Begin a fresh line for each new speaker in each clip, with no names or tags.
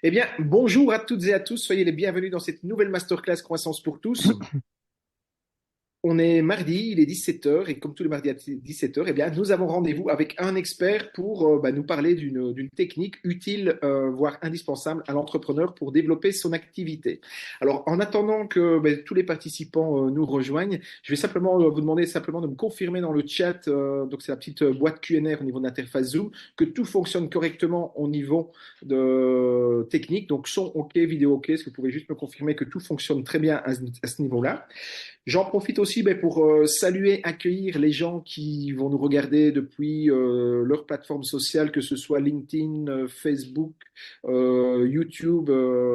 Eh bien, bonjour à toutes et à tous, soyez les bienvenus dans cette nouvelle masterclass Croissance pour tous. On est mardi, il est 17 heures et comme tous les mardis à 17 heures, eh bien, nous avons rendez-vous avec un expert pour nous parler d'une technique utile, voire indispensable à l'entrepreneur pour développer son activité. Alors, en attendant que tous les participants nous rejoignent, je vais simplement vous demander simplement de me confirmer dans le chat, donc c'est la petite boîte Q&A au niveau de l'interface Zoom, que tout fonctionne correctement au niveau de technique, donc son OK, vidéo OK. Est-ce que vous pouvez juste me confirmer que tout fonctionne très bien à ce niveau-là? J'en profite aussi pour saluer, accueillir les gens qui vont nous regarder depuis leur plateforme sociale, que ce soit LinkedIn, Facebook, YouTube,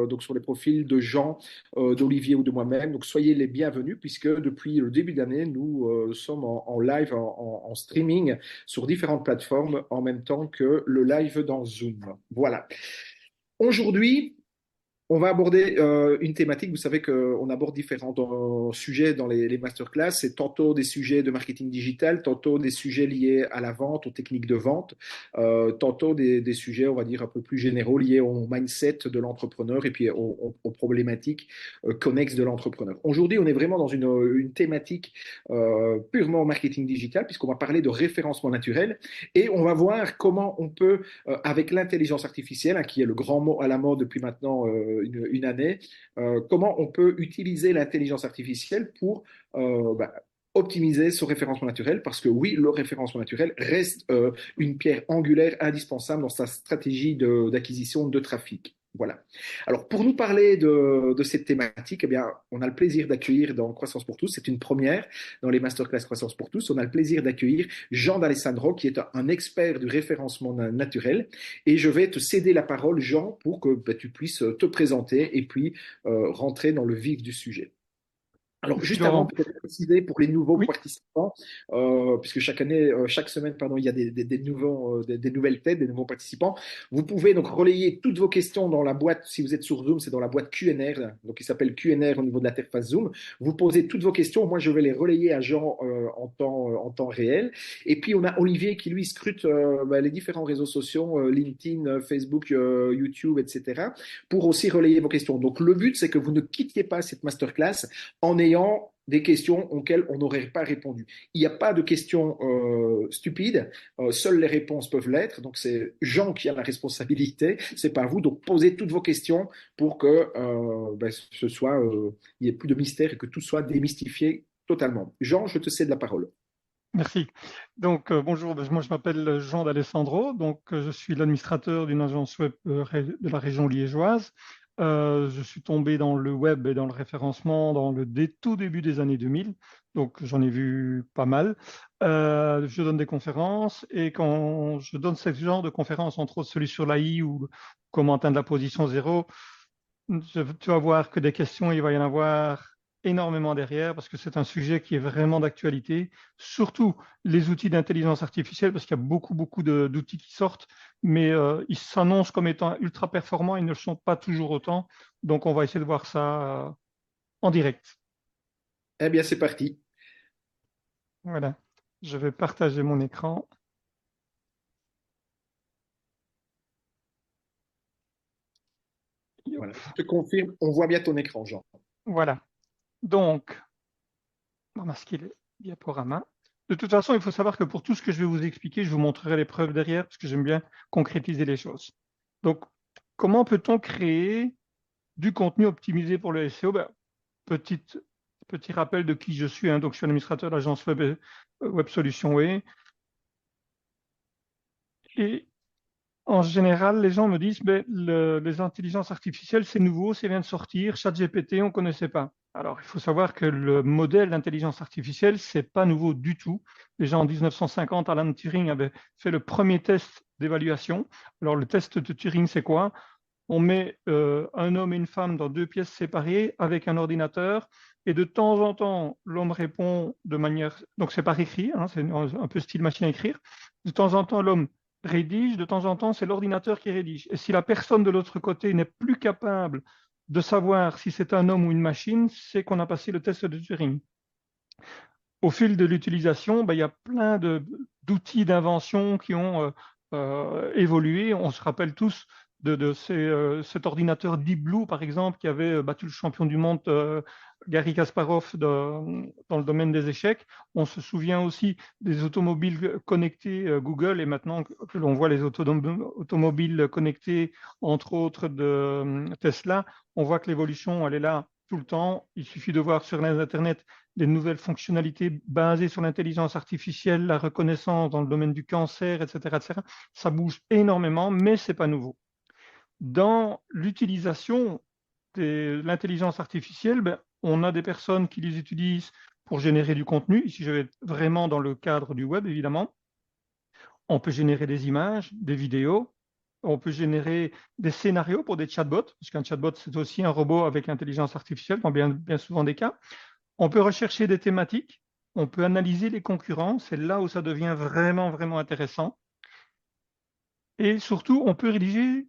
donc sur les profils de Jean, d'Olivier ou de moi-même. Donc soyez les bienvenus puisque depuis le début d'année, nous sommes en live, en streaming sur différentes plateformes en même temps que le live dans Zoom. Voilà. Aujourd'hui, on va aborder une thématique. Vous savez qu'on aborde différents sujets dans les masterclass. C'est tantôt des sujets de marketing digital, tantôt des sujets liés à la vente, aux techniques de vente, tantôt des sujets, on va dire, un peu plus généraux liés au mindset de l'entrepreneur et puis aux problématiques connexes de l'entrepreneur. Aujourd'hui, on est vraiment dans une thématique purement marketing digital puisqu'on va parler de référencement naturel et on va voir comment on peut, avec l'intelligence artificielle, hein, qui est le grand mot à la mode depuis maintenant une année, comment on peut utiliser l'intelligence artificielle pour optimiser ce référencement naturel, parce que oui, le référencement naturel reste une pierre angulaire indispensable dans sa stratégie d'acquisition de trafic. Voilà. Alors, pour nous parler de cette thématique, eh bien, on a le plaisir d'accueillir dans Croissance pour tous, c'est une première dans les masterclass Croissance pour tous, on a le plaisir d'accueillir Jean D'Alessandro, qui est un expert du référencement naturel. Et je vais te céder la parole, Jean, pour que tu puisses te présenter et puis rentrer dans le vif du sujet. Alors,
Merci
juste avant,
Laurent.
peut-être préciser pour les nouveaux
Oui,
participants, puisque chaque année, chaque semaine, pardon, il y a des nouvelles têtes, des nouveaux participants. Vous pouvez donc relayer toutes vos questions dans la boîte. Si vous êtes sur Zoom, c'est dans la boîte Q&R, donc il s'appelle Q&R au niveau de l'interface Zoom. Vous posez toutes vos questions. Moi, je vais les relayer à Jean en temps réel. Et puis, on a Olivier qui, lui, scrute les différents réseaux sociaux, LinkedIn, Facebook, YouTube, etc., pour aussi relayer vos questions. Donc, le but, c'est que vous ne quittiez pas cette masterclass en ayant des questions auxquelles on n'aurait pas répondu. Il n'y a pas de questions stupides, seules les réponses peuvent l'être. Donc c'est Jean qui a la responsabilité, c'est pas vous. Donc posez toutes vos questions pour que il n'y ait plus de mystère et que tout soit démystifié totalement. Jean, je te cède la parole.
merci. Donc, bonjour, moi je m'appelle Jean D'Alessandro, je suis l'administrateur d'une agence web de la région liégeoise. Je suis tombé dans le web et dans le référencement dans tout début des années 2000, donc j'en ai vu pas mal. Je donne des conférences et quand je donne ce genre de conférences, entre autres celui sur l'AI ou comment atteindre la position zéro, tu vas voir que des questions, il va y en avoir énormément derrière parce que c'est un sujet qui est vraiment d'actualité, surtout les outils d'intelligence artificielle parce qu'il y a beaucoup d'outils qui sortent, mais ils s'annoncent comme étant ultra performants, ils ne le sont pas toujours autant. Donc on va essayer de voir ça en direct.
Eh bien, c'est parti.
Voilà, je vais partager mon écran.
Voilà. Je te confirme, on voit bien ton écran, Jean.
Voilà, donc on va masquer les diaporamas. De toute façon, il faut savoir que pour tout ce que je vais vous expliquer, je vous montrerai les preuves derrière parce que j'aime bien concrétiser les choses. Donc, comment peut-on créer du contenu optimisé pour le SEO? Petit, petit rappel de qui je suis. Donc, je suis administrateur de l'agence Web Solutions Web. Et en général, les gens me disent, les intelligences artificielles, c'est nouveau, c'est vient de sortir, ChatGPT, on ne connaissait pas. Alors, il faut savoir que le modèle d'intelligence artificielle, c'est pas nouveau du tout. Déjà en 1950, Alan Turing avait fait le premier test d'évaluation. Alors, le test de Turing, c'est quoi? On met un homme et une femme dans deux pièces séparées avec un ordinateur et de temps en temps, l'homme répond de manière... Donc, c'est par écrit, hein, c'est un peu style machine à écrire. De temps en temps, l'homme rédige, de temps en temps, c'est l'ordinateur qui rédige. Et si la personne de l'autre côté n'est plus capable de savoir si c'est un homme ou une machine, c'est qu'on a passé le test de Turing. Au fil de l'utilisation, il y a d'outils d'invention qui ont évolué. On se rappelle tous cet ordinateur Deep Blue, par exemple, qui avait battu le champion du monde Garry Kasparov dans le domaine des échecs. On se souvient aussi des automobiles connectés Google, et maintenant que l'on voit les automobiles connectés, entre autres de Tesla, on voit que l'évolution, elle est là tout le temps. Il suffit de voir sur Internet des nouvelles fonctionnalités basées sur l'intelligence artificielle, la reconnaissance dans le domaine du cancer, etc., etc. Ça bouge énormément, mais ce n'est pas nouveau. Dans l'utilisation de l'intelligence artificielle, on a des personnes qui les utilisent pour générer du contenu. Ici, je vais être vraiment dans le cadre du web, évidemment. On peut générer des images, des vidéos. On peut générer des scénarios pour des chatbots, parce qu'un chatbot, c'est aussi un robot avec l'intelligence artificielle, dans bien souvent des cas. On peut rechercher des thématiques. On peut analyser les concurrents. C'est là où ça devient vraiment, vraiment intéressant. Et surtout, on peut rédiger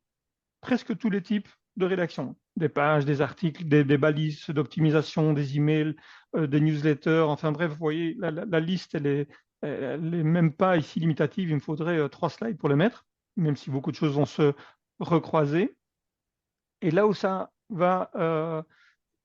presque tous les types de rédaction. Des pages, des articles, des balises d'optimisation, des emails, des newsletters. Enfin bref, vous voyez, la liste, elle est même pas ici limitative. Il me faudrait 3 slides pour les mettre, même si beaucoup de choses vont se recroiser. Et là où ça va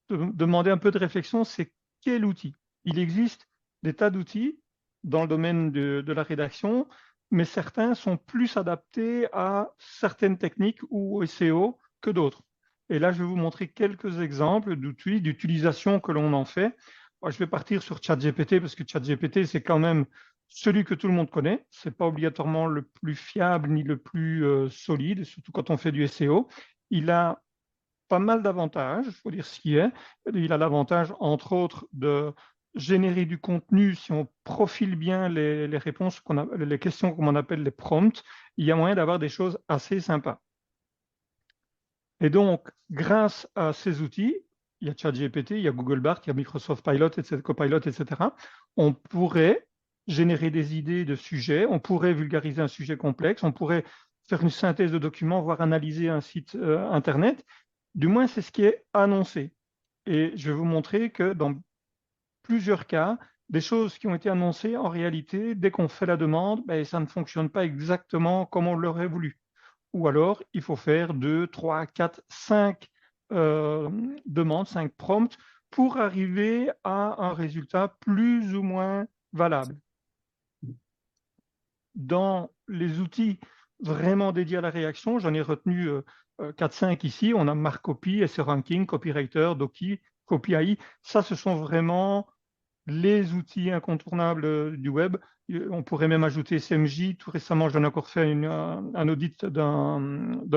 demander un peu de réflexion, c'est quel outil? Il existe des tas d'outils dans le domaine de la rédaction, mais certains sont plus adaptés à certaines techniques ou au SEO que d'autres. Et là, je vais vous montrer quelques exemples d'outils, d'utilisation que l'on en fait. Moi, je vais partir sur ChatGPT parce que ChatGPT, c'est quand même celui que tout le monde connaît. Ce n'est pas obligatoirement le plus fiable ni le plus solide, surtout quand on fait du SEO. Il a pas mal d'avantages, il faut dire ce qui est. Il a l'avantage, entre autres, de générer du contenu si on profile bien les réponses, les questions comme on appelle les prompts. Il y a moyen d'avoir des choses assez sympas. Et donc, grâce à ces outils, il y a ChatGPT, il y a Google Bard, il y a Microsoft Pilot, etc., Copilot, etc., on pourrait générer des idées de sujets, on pourrait vulgariser un sujet complexe, on pourrait faire une synthèse de documents, voire analyser un site Internet. Du moins, c'est ce qui est annoncé. Et je vais vous montrer que dans plusieurs cas, des choses qui ont été annoncées, en réalité, dès qu'on fait la demande, ça ne fonctionne pas exactement comme on l'aurait voulu. Ou alors, il faut faire 2, 3, 4, 5 demandes, 5 prompts pour arriver à un résultat plus ou moins valable. Dans les outils vraiment dédiés à la réaction, j'en ai retenu 4-5 ici. On a Marcopy, SERanking, Copywriter, Doki, CopyAI. Ça, ce sont vraiment les outils incontournables du web. On pourrait même ajouter SMJ. Tout récemment, j'en ai encore fait un audit d'un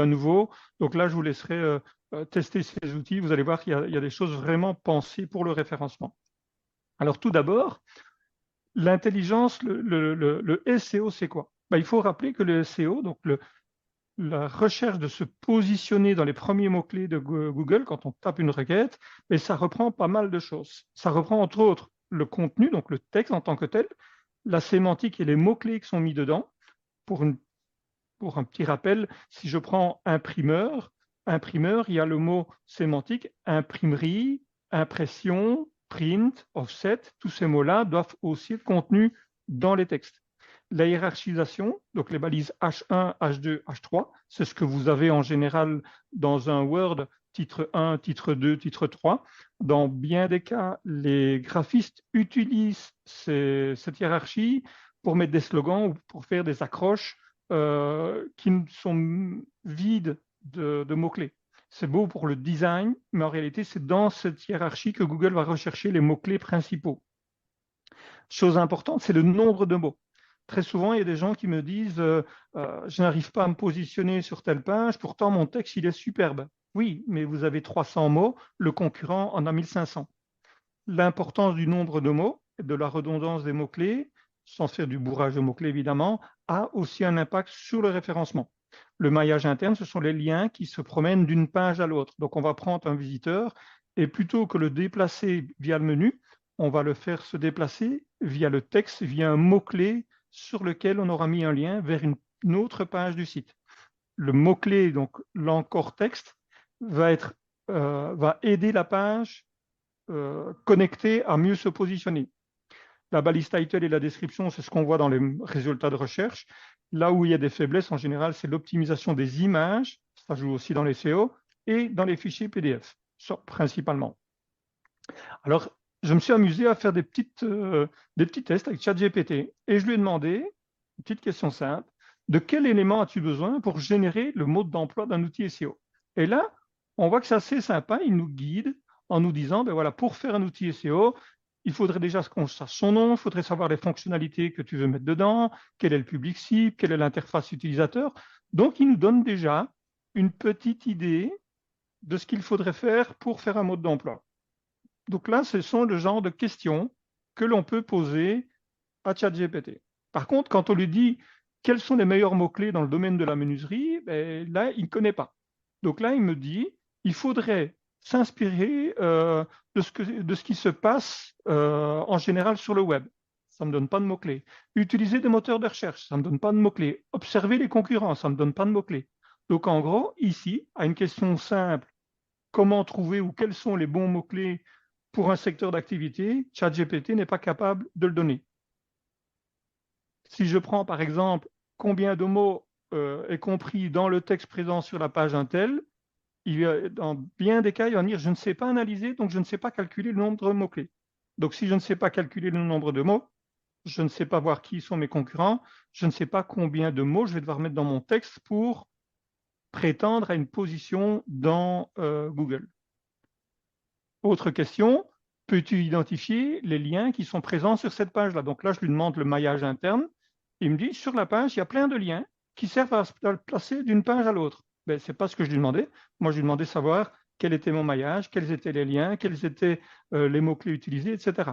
nouveau. Donc là, je vous laisserai tester ces outils. Vous allez voir qu'il y a des choses vraiment pensées pour le référencement. Alors tout d'abord, l'intelligence, le SEO, c'est quoi? Il faut rappeler que le SEO, donc la recherche de se positionner dans les premiers mots-clés de Google quand on tape une requête, mais ça reprend pas mal de choses. Ça reprend entre autres le contenu, donc le texte en tant que tel, la sémantique et les mots-clés qui sont mis dedans. Pour un petit rappel, si je prends imprimeur, il y a le mot sémantique, imprimerie, impression, print, offset, tous ces mots-là doivent aussi être contenus dans les textes. La hiérarchisation, donc les balises H1, H2, H3, c'est ce que vous avez en général dans un Word, titre 1, titre 2, titre 3. Dans bien des cas, les graphistes utilisent cette hiérarchie pour mettre des slogans ou pour faire des accroches qui sont vides de mots-clés. C'est beau pour le design, mais en réalité, c'est dans cette hiérarchie que Google va rechercher les mots-clés principaux. Chose importante, c'est le nombre de mots. Très souvent, il y a des gens qui me disent je n'arrive pas à me positionner sur telle page, pourtant mon texte, il est superbe. Oui, mais vous avez 300 mots, le concurrent en a 1500. L'importance du nombre de mots et de la redondance des mots-clés, sans faire du bourrage de mots-clés évidemment, a aussi un impact sur le référencement. Le maillage interne, ce sont les liens qui se promènent d'une page à l'autre. Donc, on va prendre un visiteur et plutôt que le déplacer via le menu, on va le faire se déplacer via le texte, via un mot-clé sur lequel on aura mis un lien vers une autre page du site. Le mot-clé, donc l'encore texte, va aider la page connectée à mieux se positionner. La balise title et la description, c'est ce qu'on voit dans les résultats de recherche. Là où il y a des faiblesses, en général, c'est l'optimisation des images ça joue aussi dans les SEO, et dans les fichiers PDF, principalement. Alors, je me suis amusé à faire des petits tests avec ChatGPT et je lui ai demandé, une petite question simple, de quel élément as-tu besoin pour générer le mode d'emploi d'un outil SEO? Et là, on voit que c'est assez sympa, il nous guide en nous disant, ben voilà, pour faire un outil SEO, il faudrait déjà qu'on sache son nom, il faudrait savoir les fonctionnalités que tu veux mettre dedans, quel est le public cible, quelle est l'interface utilisateur. Donc, il nous donne déjà une petite idée de ce qu'il faudrait faire pour faire un mode d'emploi. Donc là, ce sont le genre de questions que l'on peut poser à ChatGPT. Par contre, quand on lui dit quels sont les meilleurs mots-clés dans le domaine de la menuiserie, ben, là, il ne connaît pas. Donc là, il me dit, il faudrait s'inspirer de ce qui se passe en général sur le web. Ça ne me donne pas de mots-clés. Utiliser des moteurs de recherche, ça ne me donne pas de mots-clés. Observer les concurrents, ça ne me donne pas de mots-clés. Donc en gros, ici, à une question simple, comment trouver ou quels sont les bons mots-clés pour un secteur d'activité, ChatGPT n'est pas capable de le donner. Si je prends par exemple combien de mots est compris dans le texte présent sur la page Intel, dans bien des cas, il va dire je ne sais pas analyser, donc je ne sais pas calculer le nombre de mots-clés. Donc si je ne sais pas calculer le nombre de mots, je ne sais pas voir qui sont mes concurrents, je ne sais pas combien de mots je vais devoir mettre dans mon texte pour prétendre à une position dans Google. Autre question, peux-tu identifier les liens qui sont présents sur cette page-là? Donc là, je lui demande le maillage interne. Il me dit, sur la page, il y a plein de liens qui servent à se placer d'une page à l'autre. Ben, ce n'est pas ce que je lui demandais. Moi, je lui demandais de savoir quel était mon maillage, quels étaient les liens, quels étaient les mots-clés utilisés, etc.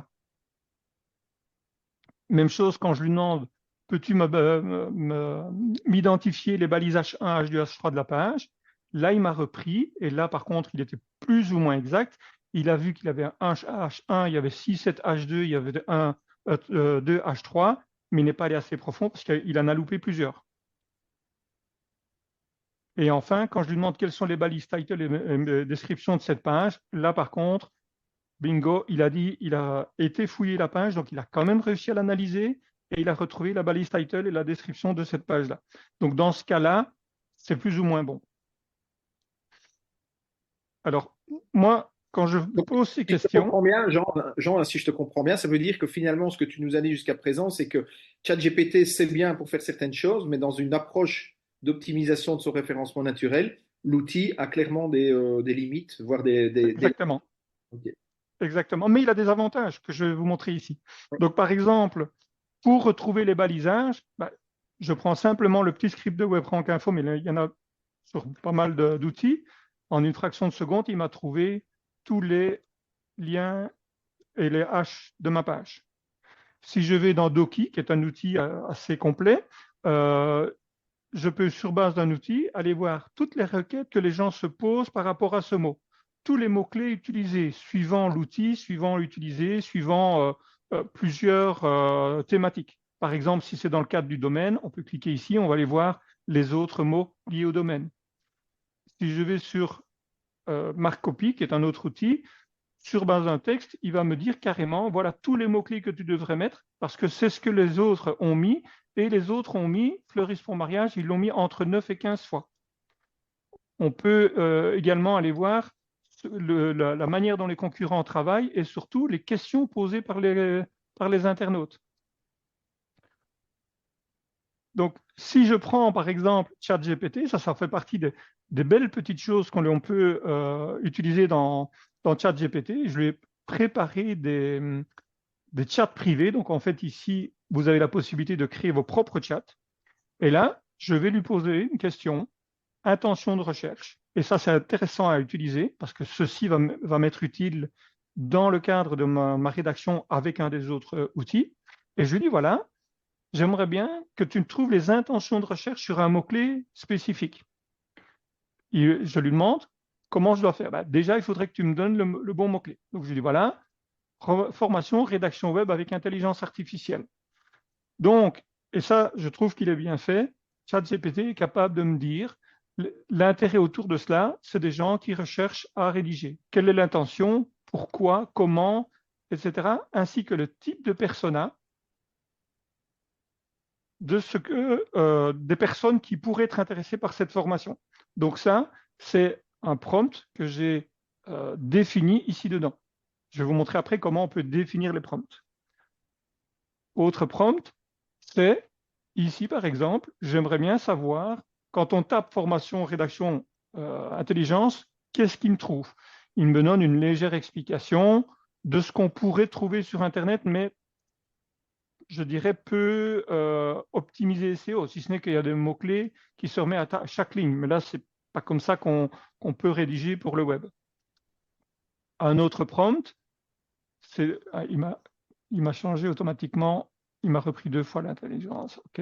Même chose quand je lui demande, peux-tu m'identifier les balises H1, H2, H3 de la page? Là, il m'a repris, et là, par contre, il était plus ou moins exact. Il a vu qu'il avait un H1, il y avait 6, 7 H2, il y avait 2 H3, mais il n'est pas allé assez profond parce qu'il en a loupé plusieurs. Et enfin, quand je lui demande quelles sont les balises title et description de cette page, là, par contre, bingo, il a été fouiller la page, donc il a quand même réussi à l'analyser et il a retrouvé la balise title et la description de cette page-là. Donc dans ce cas-là, c'est plus ou moins bon. Alors, moi, quand je
Donc,
pose ces
si je te
questions,
comprends bien, Jean, si je te comprends bien, ça veut dire que finalement, ce que tu nous as dit jusqu'à présent, c'est que ChatGPT, c'est bien pour faire certaines choses, mais dans une approche d'optimisation de son référencement naturel, l'outil a clairement des limites, voire
exactement,
Ok.
exactement. Mais il a des avantages que je vais vous montrer ici. Donc, par exemple, pour retrouver les balisages, je prends simplement le petit script de WebRank Info, mais là, il y en a sur pas mal d'outils. En une fraction de seconde, il m'a trouvé tous les liens et les haches de ma page. Si je vais dans Doki, qui est un outil assez complet, euh, je peux, sur base d'un outil, aller voir toutes les requêtes que les gens se posent par rapport à ce mot. Tous les mots-clés utilisés, suivant l'outil, suivant l'utilisé, suivant plusieurs thématiques. Par exemple, si c'est dans le cadre du domaine, on peut cliquer ici, on va aller voir les autres mots liés au domaine. Si je vais sur Marcopy, qui est un autre outil, sur base d'un texte, il va me dire carrément, voilà tous les mots-clés que tu devrais mettre, parce que c'est ce que les autres ont mis, et les autres ont mis, fleuriste pour mariage, ils l'ont mis entre 9 et 15 fois. On peut également aller voir la manière dont les concurrents travaillent et surtout les questions posées par les internautes. Donc, si je prends par exemple ChatGPT, ça fait partie des belles petites choses qu'on peut utiliser dans ChatGPT. Je lui ai préparé des chats privés. Donc, en fait, ici, vous avez la possibilité de créer vos propres chats. Et là, je vais lui poser une question, intention de recherche. Et ça, c'est intéressant à utiliser parce que ceci va m'être utile dans le cadre de ma rédaction avec un des autres outils. Et je lui dis, voilà, j'aimerais bien que tu me trouves les intentions de recherche sur un mot-clé spécifique. Et je lui demande comment je dois faire. Déjà, il faudrait que tu me donnes le bon mot-clé. Donc, je lui dis, voilà, formation, rédaction web avec intelligence artificielle. Donc, et ça, je trouve qu'il est bien fait. ChatGPT est capable de me dire l'intérêt autour de cela, c'est des gens qui recherchent à rédiger. Quelle est l'intention, pourquoi, comment, etc., ainsi que le type de persona de des personnes qui pourraient être intéressées par cette formation. Donc ça, c'est un prompt que j'ai défini ici dedans. Je vais vous montrer après comment on peut définir les prompts. Autre prompt, c'est ici par exemple, j'aimerais bien savoir, quand on tape formation, rédaction, intelligence, qu'est-ce qu'il me trouve? Il me donne une légère explication de ce qu'on pourrait trouver sur Internet, mais je dirais peu optimisé SEO, si ce n'est qu'il y a des mots-clés qui se remettent à chaque ligne. Mais là, c'est pas comme ça qu'on peut rédiger pour le web. Un autre prompt, il m'a changé automatiquement, il m'a repris 2 fois l'intelligence. OK.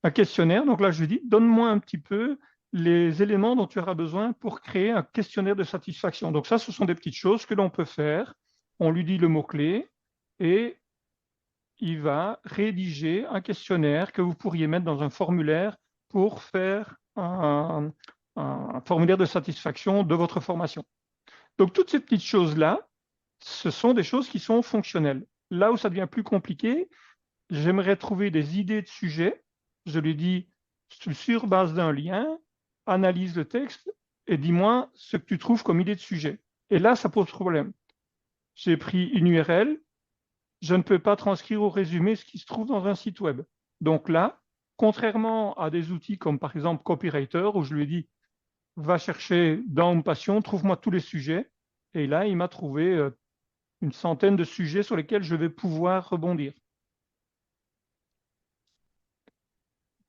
Un questionnaire, donc là, je lui dis, donne-moi un petit peu les éléments dont tu auras besoin pour créer un questionnaire de satisfaction. Donc ça, ce sont des petites choses que l'on peut faire. On lui dit le mot-clé et il va rédiger un questionnaire que vous pourriez mettre dans un formulaire pour faire un formulaire de satisfaction de votre formation. Donc, toutes ces petites choses-là, ce sont des choses qui sont fonctionnelles. Là où ça devient plus compliqué, j'aimerais trouver des idées de sujets. Je lui dis, sur base d'un lien, analyse le texte et dis-moi ce que tu trouves comme idée de sujet. Et là, ça pose problème. J'ai pris une URL, je ne peux pas transcrire au résumé ce qui se trouve dans un site web. Donc là, contrairement à des outils comme par exemple Copywriter, où je lui ai dit, va chercher dans une passion, trouve-moi tous les sujets. Et là, il m'a trouvé une centaine de sujets sur lesquels je vais pouvoir rebondir.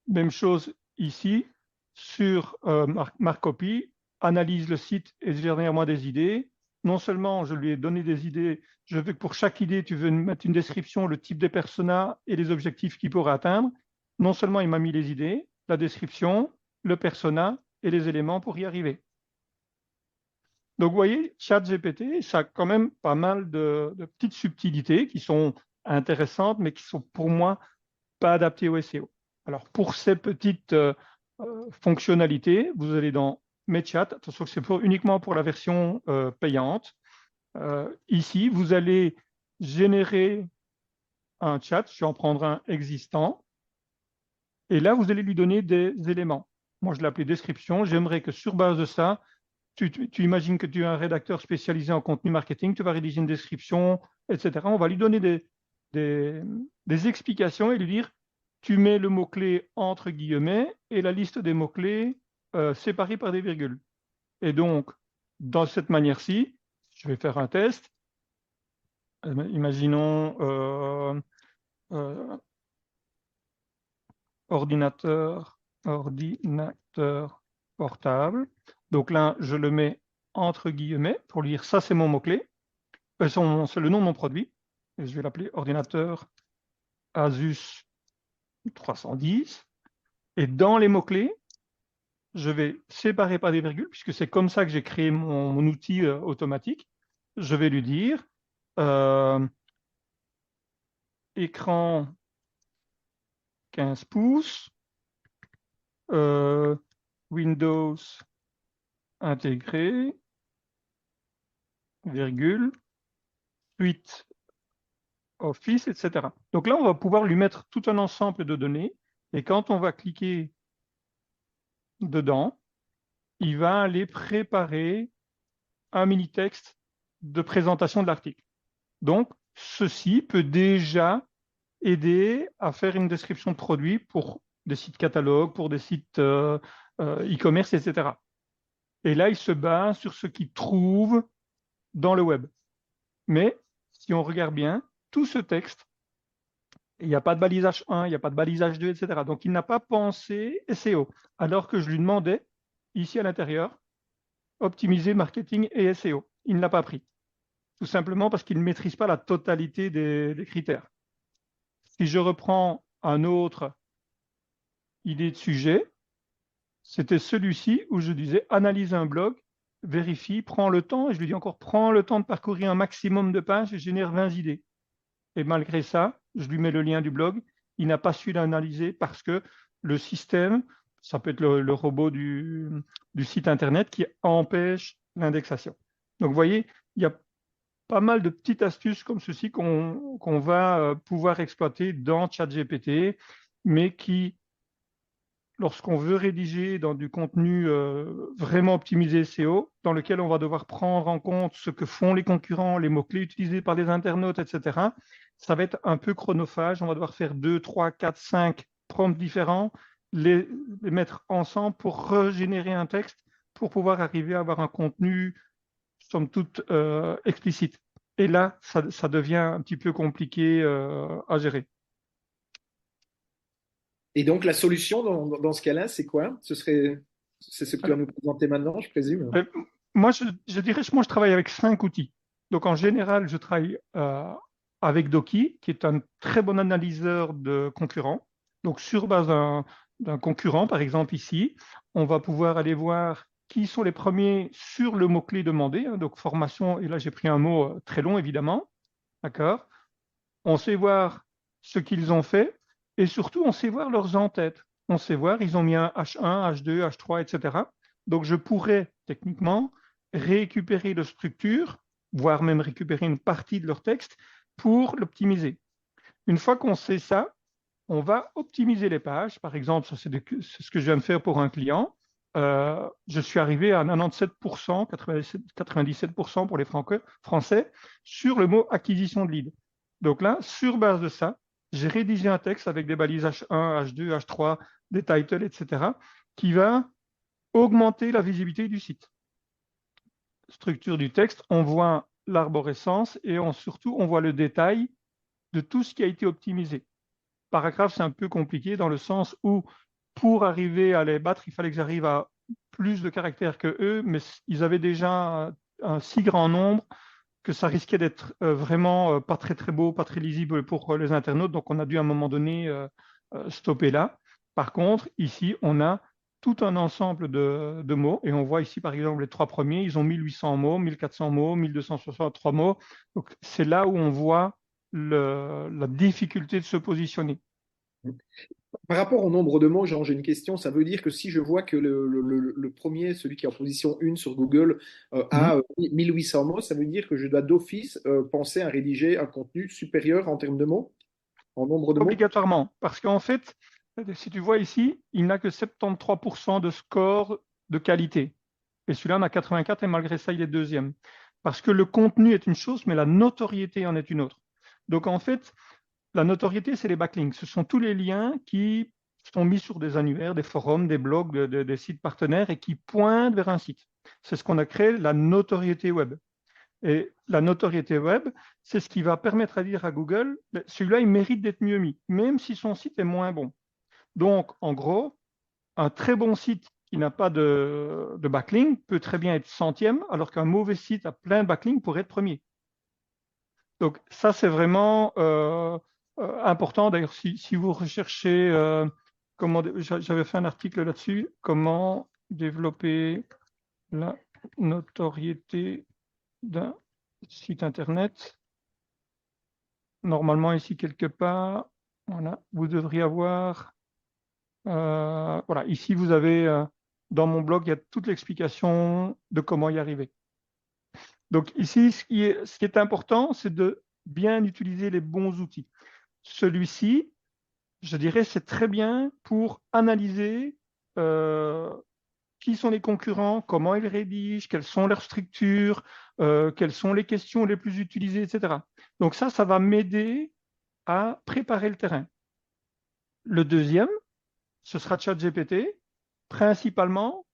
Même chose ici, sur Marcopy, analyse le site et génère moi des idées. Non seulement je lui ai donné des idées, je veux que pour chaque idée, tu veux mettre une description, le type de persona et les objectifs qu'il pourra atteindre. Non seulement il m'a mis les idées, la description, le persona et les éléments pour y arriver. Donc, vous voyez, ChatGPT, ça a quand même pas mal de petites subtilités qui sont intéressantes, mais qui sont pour moi pas adaptées au SEO. Alors, pour ces petites fonctionnalités, vous allez dans Mes chats. Attention que c'est uniquement pour la version payante. Ici, vous allez générer un chat. Je vais en prendre un existant. Et là, vous allez lui donner des éléments. Moi, je l'ai appelé description. J'aimerais que sur base de ça, tu imagines que tu es un rédacteur spécialisé en contenu marketing, tu vas rédiger une description, etc. On va lui donner des explications et lui dire, tu mets le mot-clé entre guillemets et la liste des mots-clés séparés par des virgules. Et donc, dans cette manière-ci, je vais faire un test. Imaginons euh, ordinateur portable. Donc là, je le mets entre guillemets pour lui dire ça, c'est mon mot-clé. C'est le nom de mon produit. Et je vais l'appeler ordinateur Asus 310. Et dans les mots-clés, je vais séparer par des virgules, puisque c'est comme ça que j'ai créé mon outil automatique. Je vais lui dire euh, écran 15 pouces, euh, Windows intégré, virgule, suite Office, etc. Donc là, on va pouvoir lui mettre tout un ensemble de données. Et quand on va cliquer dedans, il va aller préparer un mini-texte de présentation de l'article. Donc, ceci peut déjà aider à faire une description de produit pour des sites catalogues, pour des sites e-commerce, etc. Et là, il se base sur ce qu'il trouve dans le web. Mais si on regarde bien, tout ce texte, il n'y a pas de balisage 1, il n'y a pas de balisage 2, etc. Donc, il n'a pas pensé SEO, alors que je lui demandais, ici à l'intérieur, optimiser marketing et SEO. Il ne l'a pas pris, tout simplement parce qu'il ne maîtrise pas la totalité des critères. Si je reprends un autre idée de sujet, c'était celui-ci où je disais analyse un blog, vérifie, prends le temps, et je lui dis encore prends le temps de parcourir un maximum de pages et génère 20 idées. Et malgré ça, je lui mets le lien du blog, il n'a pas su l'analyser parce que le système, ça peut être le robot du site internet qui empêche l'indexation. Donc vous voyez, il y a pas mal de petites astuces comme ceci qu'on va pouvoir exploiter dans ChatGPT, mais qui lorsqu'on veut rédiger dans du contenu vraiment optimisé SEO, dans lequel on va devoir prendre en compte ce que font les concurrents, les mots-clés utilisés par les internautes, etc., ça va être un peu chronophage. On va devoir faire 2, 3, 4, 5 prompts différents, les mettre ensemble pour régénérer un texte, pour pouvoir arriver à avoir un contenu, somme toute, explicite. Et là, ça devient un petit peu compliqué à gérer.
Et donc, la solution dans ce cas-là, c'est quoi? C'est ce que tu vas
Alors,
nous présenter maintenant, je présume.
euh, moi, je dirais, moi, je travaille avec 5 outils. Donc, en général, je travaille avec Doki, qui est un très bon analyseur de concurrents. Donc, sur base d'un concurrent, par exemple ici, on va pouvoir aller voir qui sont les premiers sur le mot-clé demandé, hein. Donc, formation, et là, j'ai pris un mot très long, évidemment. D'accord? On sait voir ce qu'ils ont fait et surtout, on sait voir leurs en-têtes. On sait voir, ils ont mis un H1, H2, H3, etc. Donc, je pourrais techniquement récupérer leur structure, voire même récupérer une partie de leur texte pour l'optimiser. Une fois qu'on sait ça, on va optimiser les pages. Par exemple, ça, c'est ce que je viens de faire pour un client. Je suis arrivé à 97%, 97% pour les Français sur le mot acquisition de lead. Donc là, sur base de ça, j'ai rédigé un texte avec des balises H1, H2, H3, des titles, etc., qui va augmenter la visibilité du site. Structure du texte, on voit l'arborescence et surtout, on voit le détail de tout ce qui a été optimisé. Paragraphe, c'est un peu compliqué dans le sens où pour arriver à les battre, il fallait que j'arrive à plus de caractères que eux, mais ils avaient déjà un si grand nombre que ça risquait d'être vraiment pas très très beau, pas très lisible pour les internautes. Donc on a dû à un moment donné stopper là. Par contre, ici, on a tout un ensemble de mots et on voit ici par exemple les 3 premiers, ils ont 1800 mots, 1400 mots, 1263 mots. Donc c'est là où on voit la difficulté de se positionner.
Par rapport au nombre de mots, Jean, j'ai une question. Ça veut dire que si je vois que le premier, celui qui est en position 1 sur Google,
Mhm.
a 1800 mots, ça veut dire que je dois d'office penser à rédiger un contenu supérieur en termes de mots, en nombre de mots?
Obligatoirement, parce qu'en fait, si tu vois ici, il n'a que 73% de score de qualité. Et celui-là en a 84 et malgré ça, il est deuxième. Parce que le contenu est une chose, mais la notoriété en est une autre. Donc en fait, la notoriété, c'est les backlinks. Ce sont tous les liens qui sont mis sur des annuaires, des forums, des blogs, des sites partenaires et qui pointent vers un site. C'est ce qu'on a créé, la notoriété web. Et la notoriété web, c'est ce qui va permettre à dire à Google, celui-là, il mérite d'être mieux mis, même si son site est moins bon. Donc, en gros, un très bon site qui n'a pas de backlink peut très bien être centième, alors qu'un mauvais site à plein de backlink pourrait être premier. Donc, ça, c'est vraiment important. D'ailleurs, si vous recherchez, j'avais fait un article là-dessus, comment développer la notoriété d'un site Internet. Normalement, ici, quelque part, voilà, vous devriez avoir, voilà, ici, vous avez, dans mon blog, il y a toute l'explication de comment y arriver. Donc ici, ce qui est important, c'est de bien utiliser les bons outils. Celui-ci, je dirais, c'est très bien pour analyser euh, qui sont les concurrents, comment ils rédigent, quelles sont leurs structures, quelles sont les questions les plus utilisées, etc. Donc ça va m'aider à préparer le terrain. Le deuxième, ce sera ChatGPT, principalement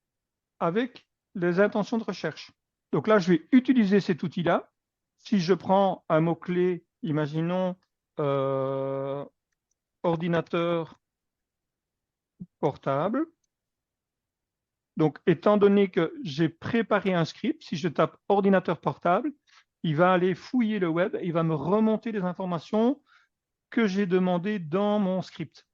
avec les intentions de recherche. Donc là, je vais utiliser cet outil-là. Si je prends un mot-clé, imaginons euh, ordinateur portable. Donc, étant donné que j'ai préparé un script, si je tape ordinateur portable, il va aller fouiller le web, il va me remonter les informations que j'ai demandées dans mon script.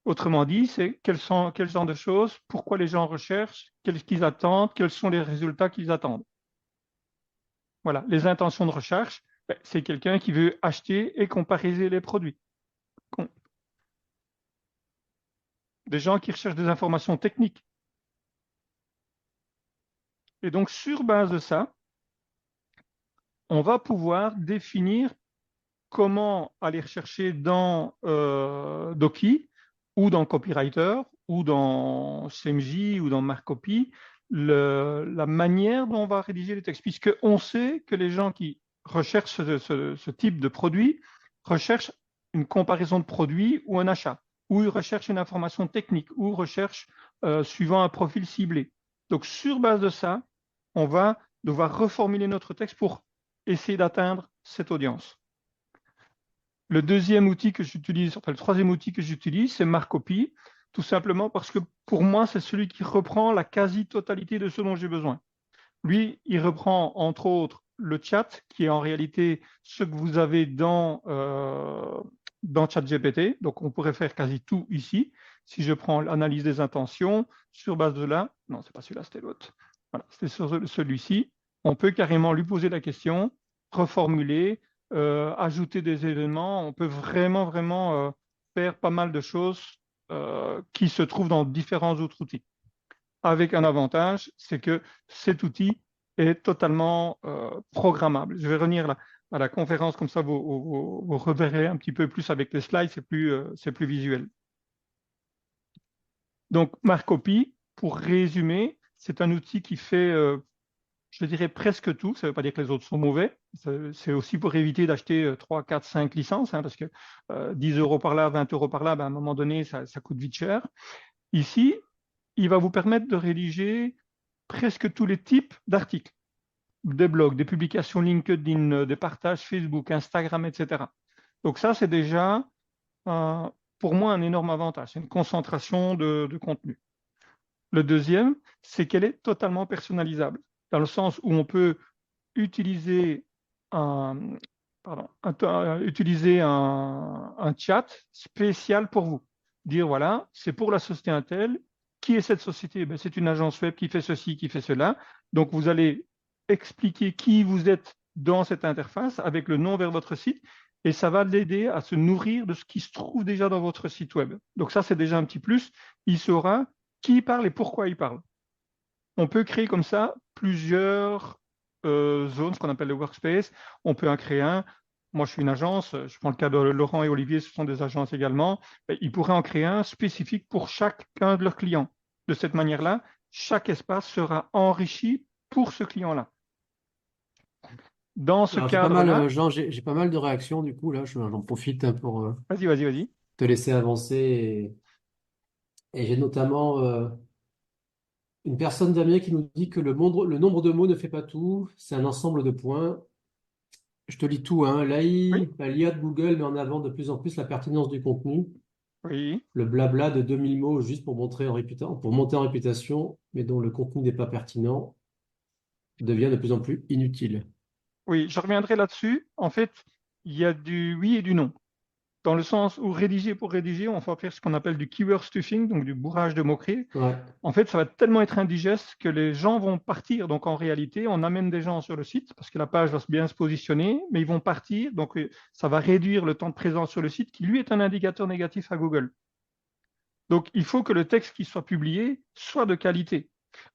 Autrement dit, c'est quel genre de choses, pourquoi les gens recherchent, qu'est-ce qu'ils attendent, quels sont les résultats qu'ils attendent. Voilà, les intentions de recherche, ben, c'est quelqu'un qui veut acheter et comparer les produits. Des gens qui recherchent des informations techniques. Et donc, sur base de ça, on va pouvoir définir comment aller rechercher dans Doki ou dans Copywriter ou dans CMJ ou dans Marcopy la manière dont on va rédiger les textes, puisqu'on sait que les gens qui recherchent ce type de produit recherchent une comparaison de produits ou un achat, ou ils recherchent une information technique, ou recherchent suivant un profil ciblé. Donc, sur base de ça, on va devoir reformuler notre texte pour essayer d'atteindre cette audience. Le deuxième outil que j'utilise, enfin le troisième outil que j'utilise, c'est Marcopy, tout simplement parce que pour moi, c'est celui qui reprend la quasi-totalité de ce dont j'ai besoin. Lui, il reprend entre autres le chat, qui est en réalité ce que vous avez dans ChatGPT. Donc, on pourrait faire quasi tout ici. Si je prends l'analyse des intentions, sur base de là, non, c'est pas celui-là, c'était l'autre. Voilà, c'était sur celui-ci. On peut carrément lui poser la question, reformuler, ajouter des événements. On peut vraiment faire pas mal de choses qui se trouvent dans différents autres outils. Avec un avantage, c'est que cet outil est totalement programmable. Je vais revenir là, à la conférence, comme ça vous reverrez un petit peu plus avec les slides, c'est plus visuel. Donc, Marcopy, pour résumer, c'est un outil qui fait, je dirais, presque tout. Ça ne veut pas dire que les autres sont mauvais. C'est aussi pour éviter d'acheter 3, 4, 5 licences, hein, parce que 10 euros par là, 20 euros par là, ben, à un moment donné, ça coûte vite cher. Ici, il va vous permettre de rédiger presque tous les types d'articles, des blogs, des publications LinkedIn, des partages Facebook, Instagram, etc. Donc ça, c'est déjà pour moi un énorme avantage. C'est une concentration de contenu. Le deuxième, c'est qu'elle est totalement personnalisable, dans le sens où on peut utiliser un, utiliser un chat spécial pour vous. Dire, voilà, c'est pour la société Intel. Qui est cette société? Ben, c'est une agence web qui fait ceci, qui fait cela. Donc, vous allez expliquer qui vous êtes dans cette interface avec le nom vers votre site et ça va l'aider à se nourrir de ce qui se trouve déjà dans votre site web. Donc, ça, c'est déjà un petit plus. Il saura qui parle et pourquoi il parle. On peut créer comme ça plusieurs zones, ce qu'on appelle le workspace. On peut en créer un. Moi, je suis une agence. Je prends le cas de Laurent et Olivier, ce sont des agences également. Ils pourraient en créer un spécifique pour chacun de leurs clients. De cette manière-là, chaque espace sera enrichi pour ce client-là. Dans ce
Alors, j'ai pas mal,
cadre-là,
Jean, j'ai pas mal de réactions du coup là. J'en profite hein, pour
vas-y.
te laisser avancer. Et j'ai notamment une personne Damien qui nous dit que le nombre de mots ne fait pas tout, c'est un ensemble de points. Je te lis tout, hein.
Oui,
L'IA de Google met en avant de plus en plus la pertinence du contenu.
oui.
Le blabla de 2000 mots juste pour pour monter en réputation, mais dont le contenu n'est pas pertinent, devient de plus en plus inutile.
Oui, je reviendrai là-dessus. En fait, il y a du oui et du non. Dans le sens où rédiger pour rédiger, on va faire ce qu'on appelle du keyword stuffing, donc du bourrage de mots-clés.
Ouais.
En fait, ça va tellement être indigeste que les gens vont partir. Donc, en réalité, on amène des gens sur le site parce que la page va bien se positionner, mais ils vont partir. Donc, ça va réduire le temps de présence sur le site qui, lui, est un indicateur négatif à Google. Donc, il faut que le texte qui soit publié soit de qualité.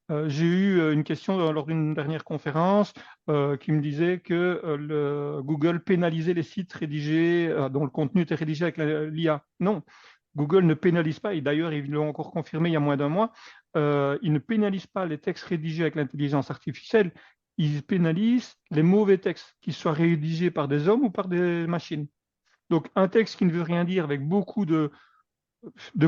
J'ai eu une question lors d'une dernière conférence qui me disait que Google pénalisait les sites rédigés dont le contenu était rédigé avec l'IA. Non, Google ne pénalise pas, et d'ailleurs ils l'ont encore confirmé il y a moins d'un mois, ils ne pénalisent pas les textes rédigés avec l'intelligence artificielle, ils pénalisent les mauvais textes, qu'ils soient rédigés par des hommes ou par des machines. Donc un texte qui ne veut rien dire avec beaucoup de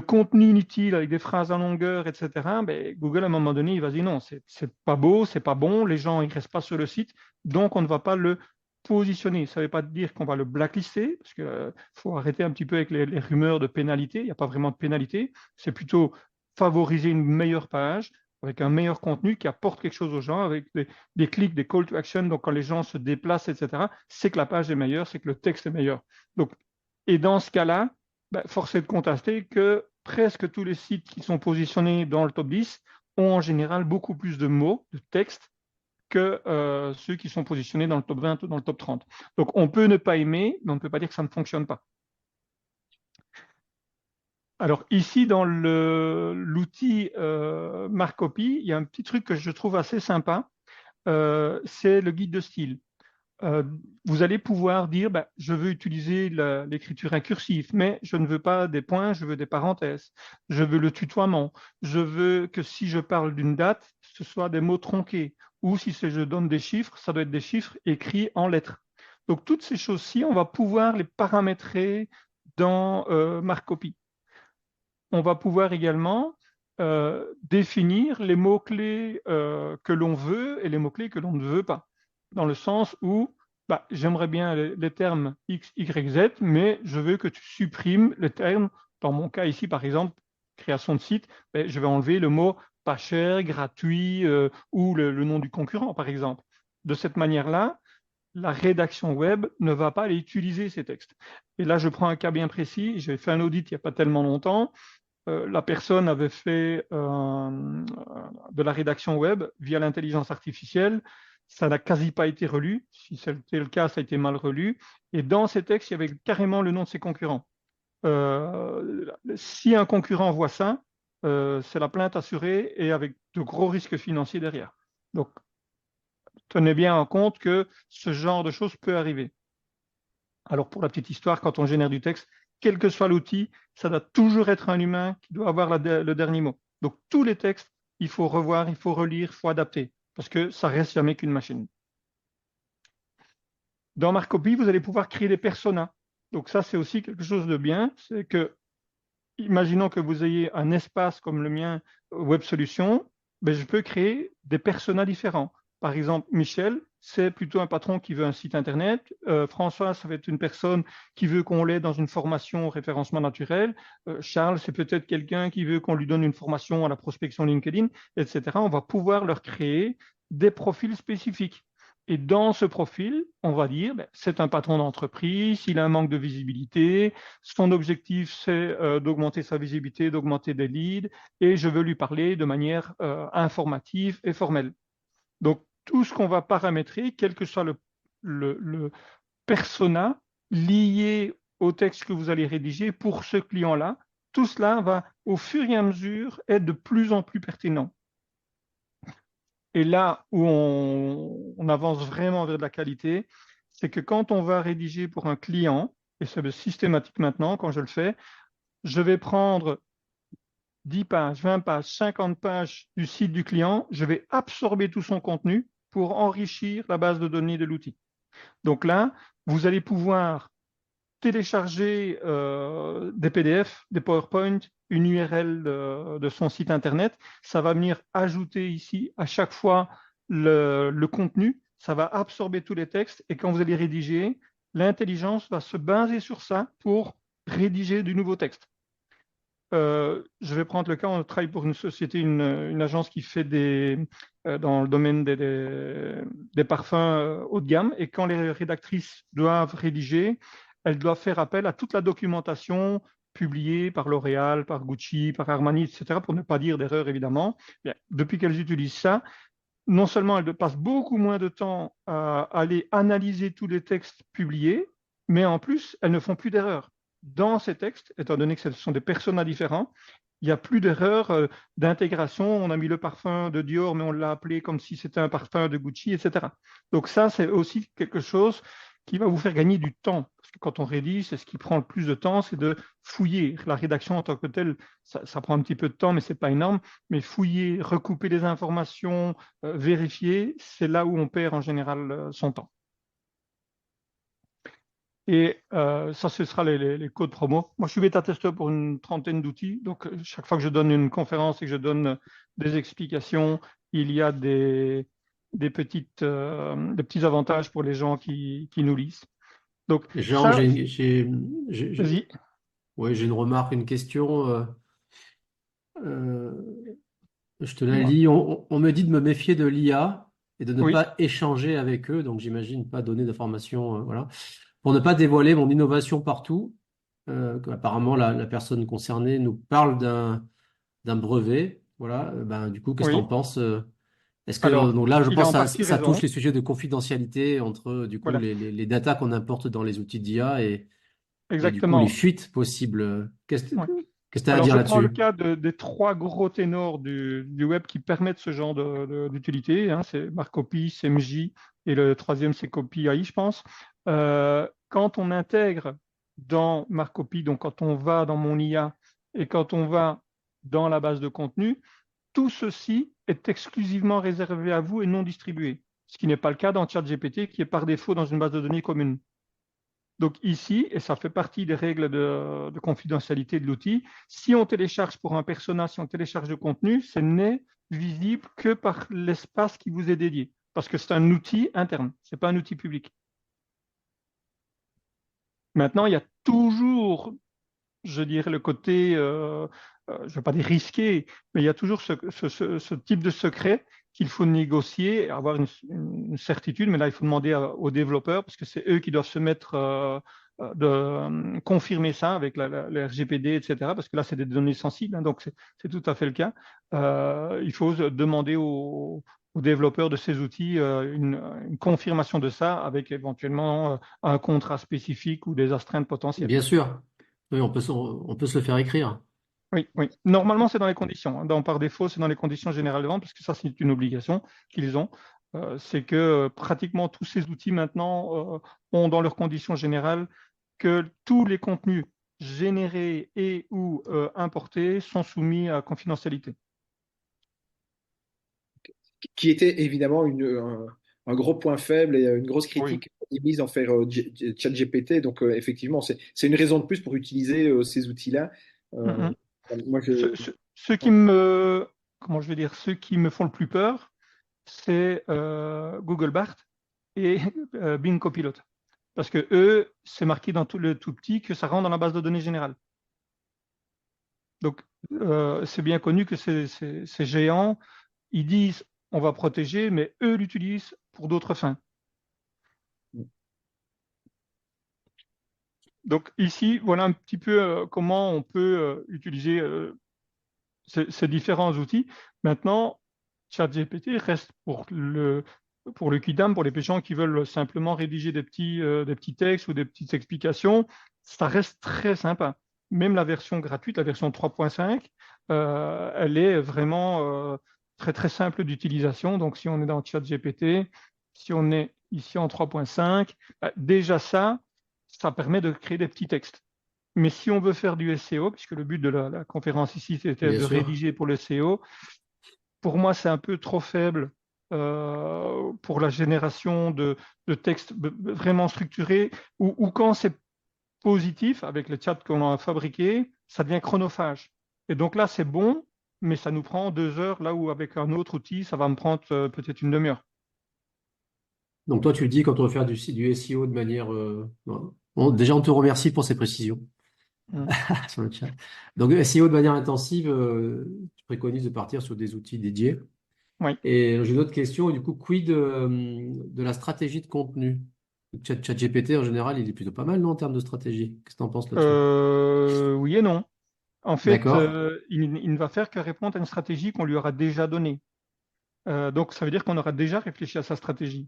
contenu inutile avec des phrases en longueur, etc., ben, Google, à un moment donné, il va dire non, c'est pas beau, c'est pas bon, les gens ne restent pas sur le site, donc on ne va pas le positionner. Ça ne veut pas dire qu'on va le blacklister, parce qu'il faut arrêter un petit peu avec les rumeurs de pénalité. Il n'y a pas vraiment de pénalité. C'est plutôt favoriser une meilleure page avec un meilleur contenu qui apporte quelque chose aux gens, avec des clics, des call to action. Donc, quand les gens se déplacent, etc., c'est que la page est meilleure, c'est que le texte est meilleur. Donc, et dans ce cas-là, ben, force est de constater que presque tous les sites qui sont positionnés dans le top 10 ont en général beaucoup plus de mots, de texte, que ceux qui sont positionnés dans le top 20 ou dans le top 30. Donc on peut ne pas aimer, mais on ne peut pas dire que ça ne fonctionne pas. Alors ici, dans l'outil Marcopy, il y a un petit truc que je trouve assez sympa, c'est le guide de style. euh, vous allez pouvoir dire, ben, je veux utiliser l'écriture incursive, mais je ne veux pas des points, je veux des parenthèses. Je veux le tutoiement. Je veux que si je parle d'une date, ce soit des mots tronqués. Ou si je donne des chiffres, ça doit être des chiffres écrits en lettres. Donc, toutes ces choses-ci, on va pouvoir les paramétrer dans Marcopy. On va pouvoir également définir les mots-clés que l'on veut et les mots-clés que l'on ne veut pas. Dans le sens où bah, j'aimerais bien les termes X, Y, Z, mais je veux que tu supprimes les termes. Dans mon cas ici, par exemple, création de site, ben, je vais enlever le mot pas cher, gratuit ou le nom du concurrent, par exemple. De cette manière-là, la rédaction web ne va pas aller utiliser ces textes. Et là, je prends un cas bien précis. J'ai fait un audit il n'y a pas tellement longtemps. La personne avait fait de la rédaction web via l'intelligence artificielle. Ça n'a quasi pas été relu. Si c'était le cas, ça a été mal relu. Et dans ces textes, il y avait carrément le nom de ses concurrents. Si un concurrent voit ça, c'est la plainte assurée et avec de gros risques financiers derrière. Donc, tenez bien en compte que ce genre de choses peut arriver. Alors, pour la petite histoire, quand on génère du texte, quel que soit l'outil, ça doit toujours être un humain qui doit avoir le dernier mot. Donc, tous les textes, il faut revoir, il faut relire, il faut adapter, parce que ça reste jamais qu'une machine. Dans Marcopy, vous allez pouvoir créer des personas. Donc, ça, c'est aussi quelque chose de bien. C'est que, imaginons que vous ayez un espace comme le mien, Web Solutions, ben, je peux créer des personas différents. Par exemple, Michel, c'est plutôt un patron qui veut un site internet. François, ça va être une personne qui veut qu'on l'aide dans une formation au référencement naturel. Charles, c'est peut-être quelqu'un qui veut qu'on lui donne une formation à la prospection LinkedIn, etc. On va pouvoir leur créer des profils spécifiques. Et dans ce profil, on va dire, ben, c'est un patron d'entreprise, il a un manque de visibilité, son objectif, c'est d'augmenter sa visibilité, d'augmenter des leads, et je veux lui parler de manière informative et formelle. Donc, tout ce qu'on va paramétrer, quel que soit le persona lié au texte que vous allez rédiger pour ce client-là, tout cela va, au fur et à mesure, être de plus en plus pertinent. Et là où on avance vraiment vers de la qualité, c'est que quand on va rédiger pour un client, et c'est systématique maintenant, quand je le fais, je vais prendre 10 pages, 20 pages, 50 pages du site du client, je vais absorber tout son contenu pour enrichir la base de données de l'outil. Donc là, vous allez pouvoir télécharger des PDF, des PowerPoint, une URL de son site Internet. Ça va venir ajouter ici à chaque fois le contenu. Ça va absorber tous les textes et quand vous allez rédiger, l'intelligence va se baser sur ça pour rédiger du nouveau texte. Je vais prendre le cas, on travaille pour une société, une agence qui fait dans le domaine des parfums haut de gamme. Et quand les rédactrices doivent rédiger, elles doivent faire appel à toute la documentation publiée par L'Oréal, par Gucci, par Armani, etc., pour ne pas dire d'erreur, évidemment. Bien, depuis qu'elles utilisent ça, non seulement elles passent beaucoup moins de temps à aller analyser tous les textes publiés, mais en plus, elles ne font plus d'erreurs. Dans ces textes, étant donné que ce sont des personas différents, il n'y a plus d'erreurs d'intégration. On a mis le parfum de Dior, mais on l'a appelé comme si c'était un parfum de Gucci, etc. Donc ça, c'est aussi quelque chose qui va vous faire gagner du temps. Parce que quand on rédige, c'est ce qui prend le plus de temps, c'est de fouiller. La rédaction en tant que telle, ça prend un petit peu de temps, mais ce n'est pas énorme. Mais fouiller, recouper les informations, vérifier, c'est là où on perd en général son temps. Et ça, ce sera les codes promo. Moi, je suis bêta-testeur pour une trentaine d'outils. Donc, chaque fois que je donne une conférence et que je donne des explications, il y a des petits avantages pour les gens qui nous lisent. Donc,
Jean,
ça, vas-y.
ouais, j'ai une remarque, une question. Euh, je te la
Dis-moi.
lis. On me dit de me méfier de l'IA et de ne
Oui,
pas échanger avec eux. Donc, j'imagine pas donner d'informations. Voilà. Pour ne pas dévoiler mon innovation partout. Apparemment, la personne concernée nous parle d'un brevet. Voilà. Ben, du coup, qu'est-ce que tu en
oui.
penses? Est-ce que,
Alors,
donc là, je
il a
pense
en
que
partie
ça touche
raison.
les sujets de confidentialité entre, du coup,
Voilà,
les datas qu'on importe dans les outils d'IA et du coup, les
exactement.
fuites possibles. Qu'est-ce
Ouais.
que tu as à
Alors,
dire
je prends le
là-dessus?
cas des trois gros ténors du web qui permettent ce genre d'utilité. Hein, c'est Marcopy, CMJ et le troisième, c'est Copy AI, je pense. Quand on intègre dans Marcopy, donc quand on va dans mon IA et quand on va dans la base de contenu, tout ceci est exclusivement réservé à vous et non distribué, ce qui n'est pas le cas dans ChatGPT, qui est par défaut dans une base de données commune. Donc ici, et ça fait partie des règles de confidentialité de l'outil, si on télécharge pour un persona, si on télécharge de contenu, ce n'est visible que par l'espace qui vous est dédié, parce que c'est un outil interne, ce n'est pas un outil public. Maintenant, il y a toujours, je dirais, le côté, je ne veux pas dire risqué, mais il y a toujours ce type de secret qu'il faut négocier, et avoir une certitude, mais là, il faut demander aux développeurs, parce que c'est eux qui doivent se mettre de confirmer ça avec le RGPD, etc., parce que là, c'est des données sensibles, hein, donc c'est tout à fait le cas. Il faut demander aux développeurs de ces outils une confirmation de ça, avec éventuellement un contrat spécifique ou des astreintes potentielles.
Bien sûr. Oui, on peut se le faire écrire.
Oui, oui. Normalement, c'est dans les conditions, hein. Par défaut, c'est dans les conditions générales de vente, parce que ça, c'est une obligation qu'ils ont. C'est que pratiquement tous ces outils maintenant ont dans leurs conditions générales que tous les contenus générés et ou importés sont soumis à confidentialité.
Qui était évidemment un gros point faible et une grosse
Oui.
critique émise envers ChatGPT. Donc, effectivement, c'est une raison de plus pour utiliser ces outils-là. Euh,
Mhm.
moi,
Ceux qui me, comment je vais dire, ceux qui me font le plus peur, c'est Google Bart et Bing Copilot. Parce que eux, c'est marqué dans tout le tout petit que ça rentre dans la base de données générale. Donc, c'est bien connu que ces géants, ils disent on va protéger, mais eux l'utilisent pour d'autres fins. Donc ici, voilà un petit peu comment on peut utiliser ces différents outils. Maintenant, ChatGPT reste pour le Kidam, pour les gens qui veulent simplement rédiger des petits textes ou des petites explications, ça reste très sympa. Même la version gratuite, la version 3.5, elle est vraiment très très simple d'utilisation. Donc si on est dans ChatGPT, si on est ici en 3.5, déjà ça permet de créer des petits textes. Mais si on veut faire du SEO, puisque le but de la conférence ici, c'était
Bien
de
sûr.
rédiger pour le SEO, pour moi, c'est un peu trop faible pour la génération de textes vraiment structurés, ou quand c'est positif, avec le chat qu'on a fabriqué, ça devient chronophage. Et donc là, c'est bon, mais ça nous prend 2 heures, là où avec un autre outil, ça va me prendre peut-être une demi-heure.
Donc toi, tu le dis quand on veut faire du SEO de manière... bon, déjà, on te remercie pour ces précisions
Mm.
sur le chat. Donc SEO de manière intensive, tu préconises de partir sur des outils dédiés.
Oui.
Et j'ai une autre question, du coup, quid de la stratégie de contenu? ChatGPT, en général, il est plutôt pas mal, non, en termes de stratégie. Qu'est-ce que tu en penses là-dessus?
Oui et non. En fait,
D'accord.
il ne va faire que répondre à une stratégie qu'on lui aura déjà donnée. Donc, ça veut dire qu'on aura déjà réfléchi à sa stratégie.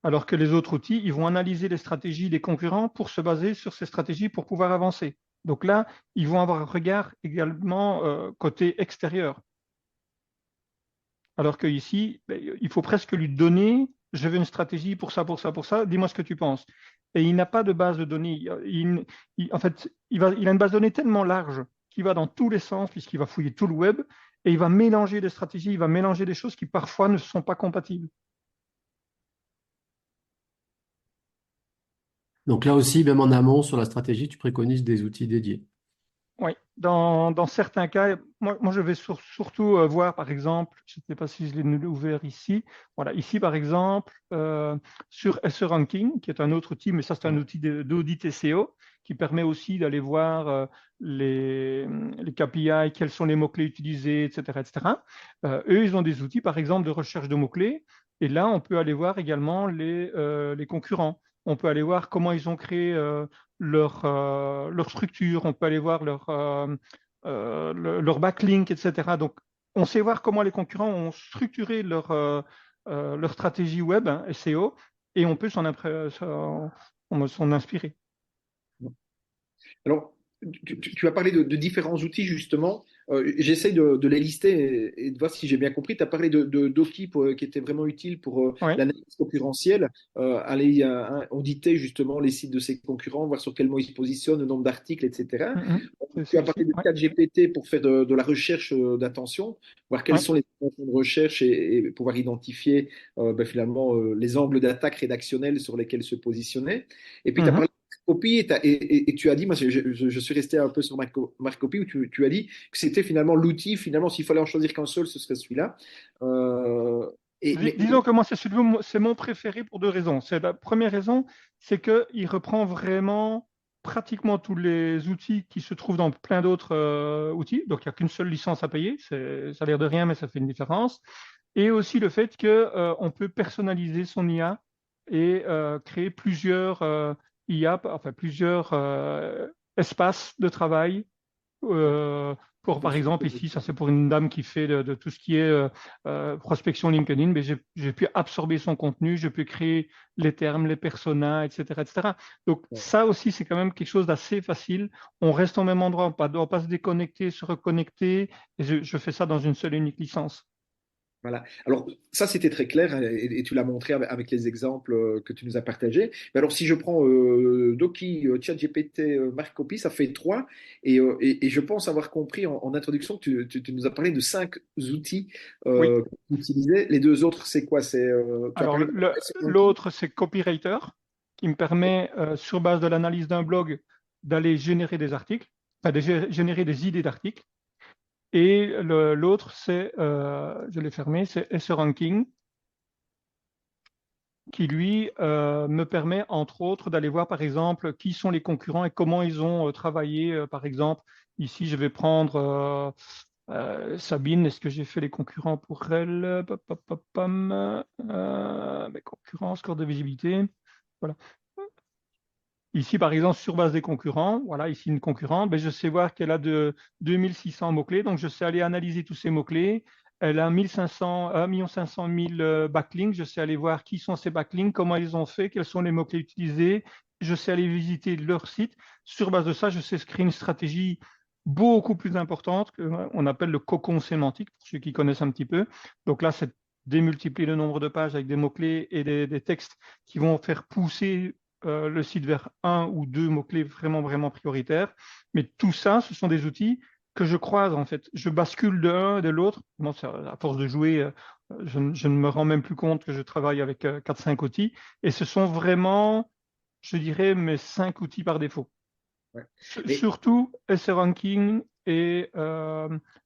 Alors que les autres outils, ils vont analyser les stratégies des concurrents pour se baser sur ces stratégies pour pouvoir avancer. Donc là, ils vont avoir un regard également côté extérieur. Alors que ici, il faut presque lui donner, je veux une stratégie pour ça, pour ça, pour ça, dis-moi ce que tu penses. Et il n'a pas de base de données. En fait, il a une base de données tellement large qui va dans tous les sens, puisqu'il va fouiller tout le web, et il va mélanger des stratégies, il va mélanger des choses qui parfois ne sont pas compatibles.
Donc là aussi, même en amont, sur la stratégie, tu préconises des outils dédiés.
Oui, dans certains cas, moi je vais surtout voir, par exemple, je ne sais pas si je l'ai ouvert ici, voilà, ici par exemple, sur SE Ranking, qui est un autre outil, mais ça c'est un outil d'audit SEO, qui permet aussi d'aller voir les KPI, quels sont les mots-clés utilisés, etc., etc. Eux, ils ont des outils, par exemple, de recherche de mots-clés, et là, on peut aller voir également les concurrents. On peut aller voir comment ils ont créé leur structure, on peut aller voir leur backlink, etc. Donc, on sait voir comment les concurrents ont structuré leur stratégie web, hein, SEO, et on peut s'en inspirer.
alors, tu as parlé de différents outils justement. J'essaye de les lister et de voir si j'ai bien compris. Tu as parlé de Doki qui était vraiment utile pour
Oui.
l'analyse concurrentielle, aller auditer justement les sites de ses concurrents, voir sur quel mot ils se positionnent, le nombre d'articles, etc.
Mhm.
Tu
C'est
as
aussi.
parlé de
Ouais.
ChatGPT pour faire de la recherche d'attention, voir quelles
Ouais.
sont les intentions de recherche et pouvoir identifier finalement les angles d'attaque rédactionnels sur lesquels se positionner. Et puis tu as
Mhm.
parlé de copie et tu as dit, moi je suis resté un peu sur Marcopy où tu as dit que c'était finalement l'outil, finalement s'il fallait en choisir qu'un seul, ce serait celui-là. Euh,
Disons que moi, c'est mon préféré pour deux raisons. C'est la première raison, c'est qu'il reprend vraiment pratiquement tous les outils qui se trouvent dans plein d'autres outils. Donc, il n'y a qu'une seule licence à payer. Ça a l'air de rien, mais ça fait une différence. Et aussi le fait qu'on peut personnaliser son IA et créer plusieurs IA, enfin plusieurs espaces de travail pour, par exemple, ici, ça c'est pour une dame qui fait de tout ce qui est prospection LinkedIn, mais j'ai pu absorber son contenu, je peux créer les termes, les personas, etc., etc. Donc ça aussi, c'est quand même quelque chose d'assez facile. On reste au même endroit, on ne doit pas se déconnecter, se reconnecter, et je fais ça dans une seule et unique licence.
Voilà. Alors, ça, c'était très clair hein, et tu l'as montré avec les exemples que tu nous as partagés. Mais alors, si je prends Doki, ChatGPT, Marc ça fait trois. Et je pense avoir compris en introduction que tu nous as parlé de cinq outils
Oui.
que tu utilisais. Les deux autres, c'est quoi? Tu as
Alors,
parlé de SEO.
l'autre, c'est Copywriter, qui me permet, sur base de l'analyse d'un blog, d'aller générer des articles, enfin, de générer des idées d'articles. Et l'autre, je l'ai fermé, c'est SERanking, qui lui me permet, entre autres, d'aller voir, par exemple, qui sont les concurrents et comment ils ont travaillé. Par exemple, ici, je vais prendre Sabine. Est-ce que j'ai fait les concurrents pour elle? Mes concurrents, score de visibilité. Voilà. Ici, par exemple, sur base des concurrents, voilà, ici une concurrente, ben, je sais voir qu'elle a de 2600 mots-clés, donc je sais aller analyser tous ces mots-clés. Elle a 1500, 1 500 000 backlinks, je sais aller voir qui sont ces backlinks, comment ils ont fait, quels sont les mots-clés utilisés, je sais aller visiter leur site. Sur base de ça, je sais créer une stratégie beaucoup plus importante qu'on appelle le cocon sémantique, pour ceux qui connaissent un petit peu. Donc là, c'est démultiplier le nombre de pages avec des mots-clés et des textes qui vont faire pousser le site vers un ou deux mots-clés vraiment, vraiment prioritaires. Mais tout ça, ce sont des outils que je croise en fait. Je bascule de l'un et de l'autre. Bon, à force de jouer, je ne me rends même plus compte que je travaille avec 4-5 outils. Et ce sont vraiment, je dirais, mes 5 outils par défaut.
Ouais. Mais
Surtout SERanking et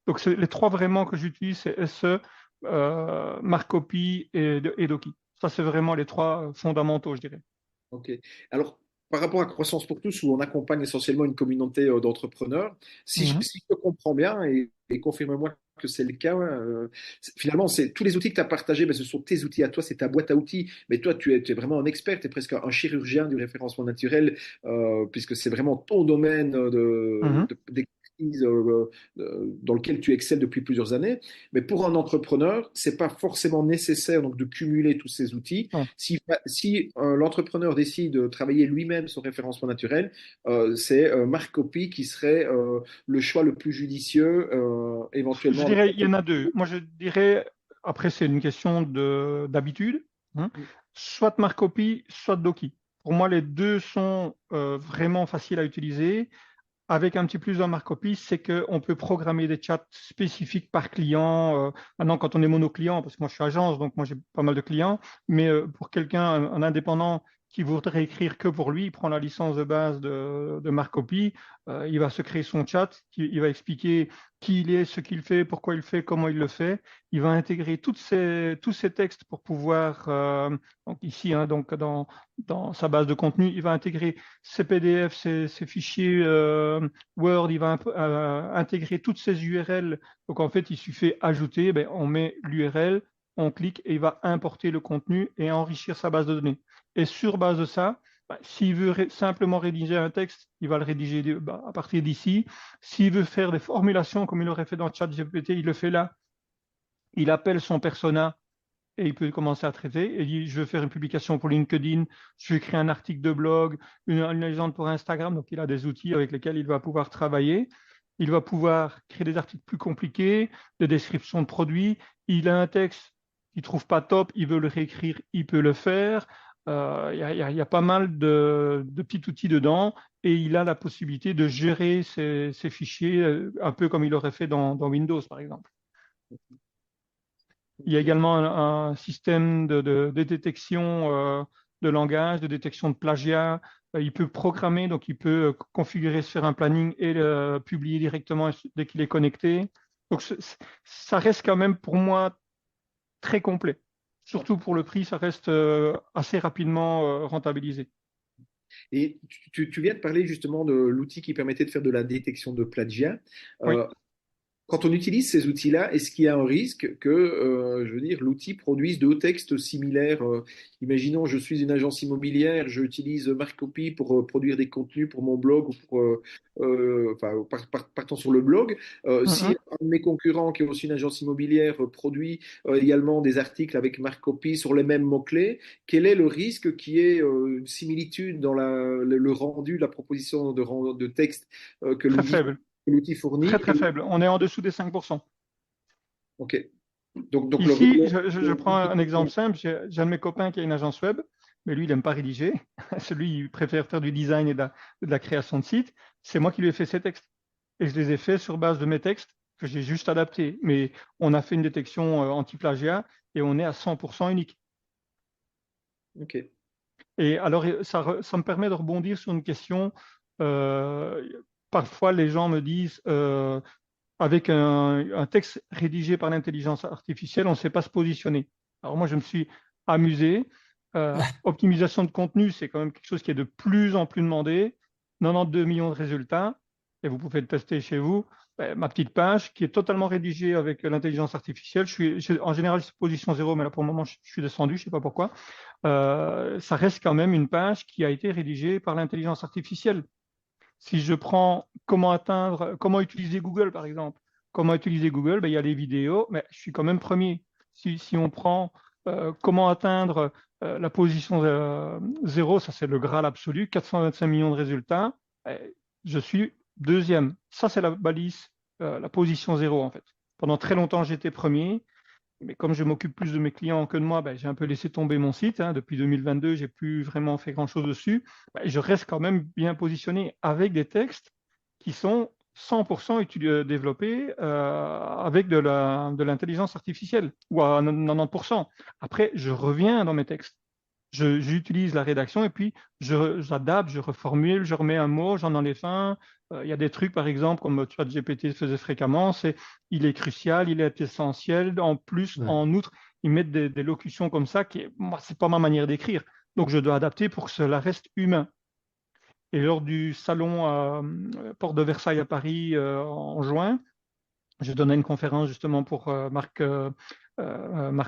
donc c'est les trois vraiment que j'utilise, c'est SE, Marcopy et Doki. Ça, c'est vraiment les trois fondamentaux, je dirais.
Ok. Alors, par rapport à Croissance pour tous, où on accompagne essentiellement une communauté d'entrepreneurs,
Mhm.
si je te comprends bien, et confirme-moi que c'est le cas, finalement, c'est tous les outils que tu as partagés, ben, ce sont tes outils à toi, c'est ta boîte à outils. Mais toi, tu es vraiment un expert, tu es presque un chirurgien du référencement naturel, puisque c'est vraiment ton domaine
Mhm.
d'expertise dans lequel tu excelles depuis plusieurs années. Mais pour un entrepreneur, c'est pas forcément nécessaire donc de cumuler tous ces outils.
Bon.
Si l'entrepreneur décide de travailler lui-même son référencement naturel, c'est Marc Copy qui serait le choix le plus judicieux,
Je
éventuellement avec.
dirais, il y en a deux. Moi, je dirais, après, c'est une question d'habitude, hein, soit Marcopy, soit Doki. Pour moi, les deux sont vraiment faciles à utiliser. Avec un petit plus dans Marcopy, c'est qu'on peut programmer des chats spécifiques par client. Maintenant, quand on est monoclient, parce que moi je suis agence, donc moi j'ai pas mal de clients, mais pour quelqu'un, un indépendant qui voudrait écrire que pour lui, il prend la licence de base de Marcopy, il va se créer son chat, il va expliquer qui il est, ce qu'il fait, pourquoi il le fait, comment il le fait. Il va intégrer tous ces textes pour pouvoir, donc ici, hein, donc dans sa base de contenu, il va intégrer ces PDF, ces fichiers Word, il va intégrer toutes ces URL. Donc en fait, il suffit ajouter, ben, on met l'URL, on clique et il va importer le contenu et enrichir sa base de données. Et sur base de ça, ben, s'il veut simplement rédiger un texte, il va le rédiger à partir d'ici. S'il veut faire des formulations comme il l'aurait fait dans ChatGPT, il le fait là. Il appelle son persona et il peut commencer à traiter. Et dit, je veux faire une publication pour LinkedIn, je veux créer un article de blog, une légende pour Instagram. Donc, il a des outils avec lesquels il va pouvoir travailler. Il va pouvoir créer des articles plus compliqués, des descriptions de produits. Il a un texte qu'il ne trouve pas top, il veut le réécrire, il peut le faire. Il y a pas mal de petits outils dedans et il a la possibilité de gérer ses fichiers un peu comme il aurait fait dans Windows, par exemple. Il y a
Ok.
également un système de détection de langage, de détection de plagiat. Il peut programmer, donc il peut configurer, se faire un planning et le publier directement dès qu'il est connecté. Donc ça reste quand même pour moi très complet. Surtout pour le prix, ça reste assez rapidement rentabilisé.
Et tu viens de parler justement de l'outil qui permettait de faire de la détection de plagiat.
Oui.
Euh, Quand on utilise ces outils-là, est-ce qu'il y a un risque que, je veux dire, l'outil produise deux textes similaires? Imaginons, je suis une agence immobilière, j'utilise Marcopy pour produire des contenus pour mon blog ou pour, enfin, partant sur le blog. Si
Mhm.
un de mes concurrents, qui est aussi une agence immobilière, produit également des articles avec Marcopy sur les mêmes mots-clés, quel est le risque qu'il y ait une similitude dans le rendu, la proposition de texte que
Très faible.
l'outil
Très,
fournit?
très faible. On est en dessous des 5%.
Ok. Donc
Ici, je prends un exemple simple. J'ai un de mes copains qui a une agence web, mais lui, il n'aime pas rédiger. Celui, il préfère faire du design et de la création de site. C'est moi qui lui ai fait ces textes. Et je les ai faits sur base de mes textes que j'ai juste adaptés. Mais on a fait une détection anti-plagiat et on est à 100% unique.
ok.
Et alors, ça me permet de rebondir sur une question. Euh, Parfois, les gens me disent, avec un texte rédigé par l'intelligence artificielle, on ne sait pas se positionner. Alors moi, je me suis amusé. Optimisation de contenu, c'est quand même quelque chose qui est de plus en plus demandé. 92 millions de résultats, et vous pouvez le tester chez vous. Ma petite page qui est totalement rédigée avec l'intelligence artificielle. En général, c'est position zéro, mais là pour le moment, je suis descendu, je ne sais pas pourquoi. Ça reste quand même une page qui a été rédigée par l'intelligence artificielle. Si je prends comment utiliser Google, par exemple. Comment utiliser Google, ben, il y a les vidéos, mais je suis quand même premier. Si on prend comment atteindre la position zéro, ça c'est le Graal absolu, 425 millions de résultats, je suis deuxième. Ça c'est la balise, la position zéro en fait. Pendant très longtemps, j'étais premier. Mais comme je m'occupe plus de mes clients que de moi, ben, j'ai un peu laissé tomber mon site, hein. Depuis 2022, j'ai plus vraiment fait grand-chose dessus. Ben, je reste quand même bien positionné avec des textes qui sont 100% développés avec de l'intelligence artificielle ou à 90%. Après, je reviens dans mes textes. J'utilise la rédaction et puis j'adapte, je reformule, je remets un mot, j'en enlève un. Il y a des trucs, par exemple, comme ChatGPT faisait fréquemment, c'est il est crucial, il est essentiel. En plus,
Ouais.
en outre, ils mettent des locutions comme ça qui, moi, c'est pas ma manière d'écrire. Donc, je dois adapter pour que cela reste humain. Et lors du salon Porte de Versailles à Paris en juin, je donnais une conférence justement pour Marc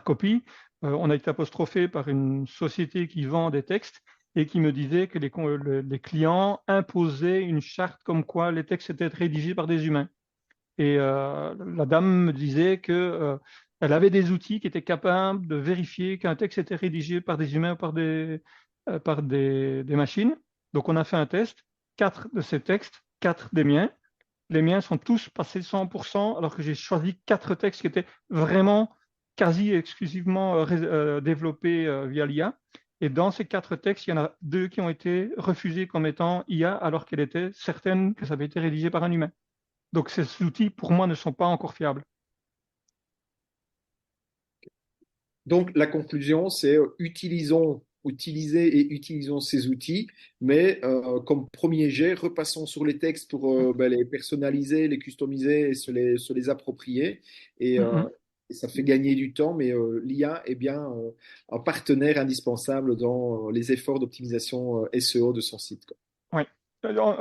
Copy. On a été apostrophé par une société qui vend des textes et qui me disait que les clients imposaient une charte comme quoi les textes étaient rédigés par des humains. Et la dame me disait que elle avait des outils qui étaient capables de vérifier qu'un texte était rédigé par des humains ou par des machines. Donc on a fait un test, quatre de ces textes, quatre des miens. Les miens sont tous passés 100%, alors que j'ai choisi quatre textes qui étaient vraiment quasi exclusivement développés via l'IA. Et dans ces quatre textes, il y en a deux qui ont été refusés comme étant IA, alors qu'elle était certaine que ça avait été rédigé par un humain. Donc ces outils, pour moi, ne sont pas encore fiables.
Donc la conclusion, c'est utilisez et utilisons ces outils, mais comme premier jet, repassons sur les textes pour ben, les personnaliser, les customiser et se les approprier. Et,
Mhm.
et ça fait gagner du temps, mais l'IA est bien un partenaire indispensable dans les efforts d'optimisation SEO de son site, quoi.
Oui.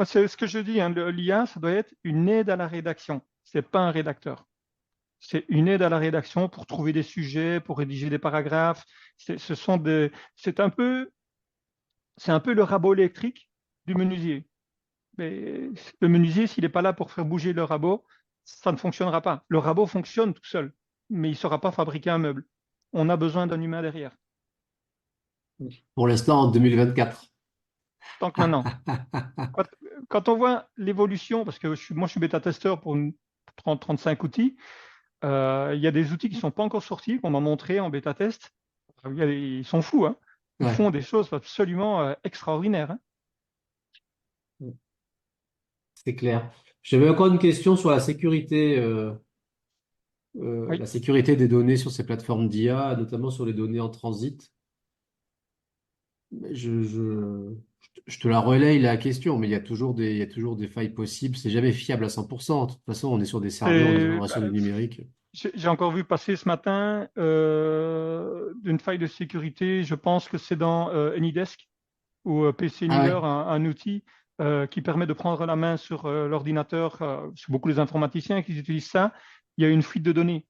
C'est ce que je dis, hein, l'IA, ça doit être une aide à la rédaction. C'est pas un rédacteur. C'est une aide à la rédaction pour trouver des sujets, pour rédiger des paragraphes. C'est c'est un peu le rabot électrique du menuisier. Mais le menuisier, s'il n'est pas là pour faire bouger le rabot, ça ne fonctionnera pas. Le rabot fonctionne tout seul, mais il ne saura pas fabriquer un meuble. On a besoin d'un humain derrière.
Pour l'instant, en 2024.
Tant que maintenant. Quoi, quand on voit l'évolution, parce que moi je suis bêta-testeur pour 30-35 outils, il y a des outils qui ne sont pas encore sortis, qu'on m'a montré en bêta-test. Ils sont fous, hein. Ils
Ouais.
font des choses absolument extraordinaires, hein.
C'est clair. J'avais encore une question sur
Oui.
la sécurité des données sur ces plateformes d'IA, notamment sur les données en transit. Je, je, je te la relaye la question, mais il y a toujours des failles possibles. C'est jamais fiable à 100%. De toute façon, on est sur des serveurs, des
Et,
informations du numérique.
j'ai encore vu passer ce matin d'une faille de sécurité, je pense que c'est dans AnyDesk ou PC
Ah
Anywhere,
ouais,
un outil qui permet de prendre la main sur l'ordinateur. C'est beaucoup les informaticiens qui utilisent ça. Il y a une fuite de données.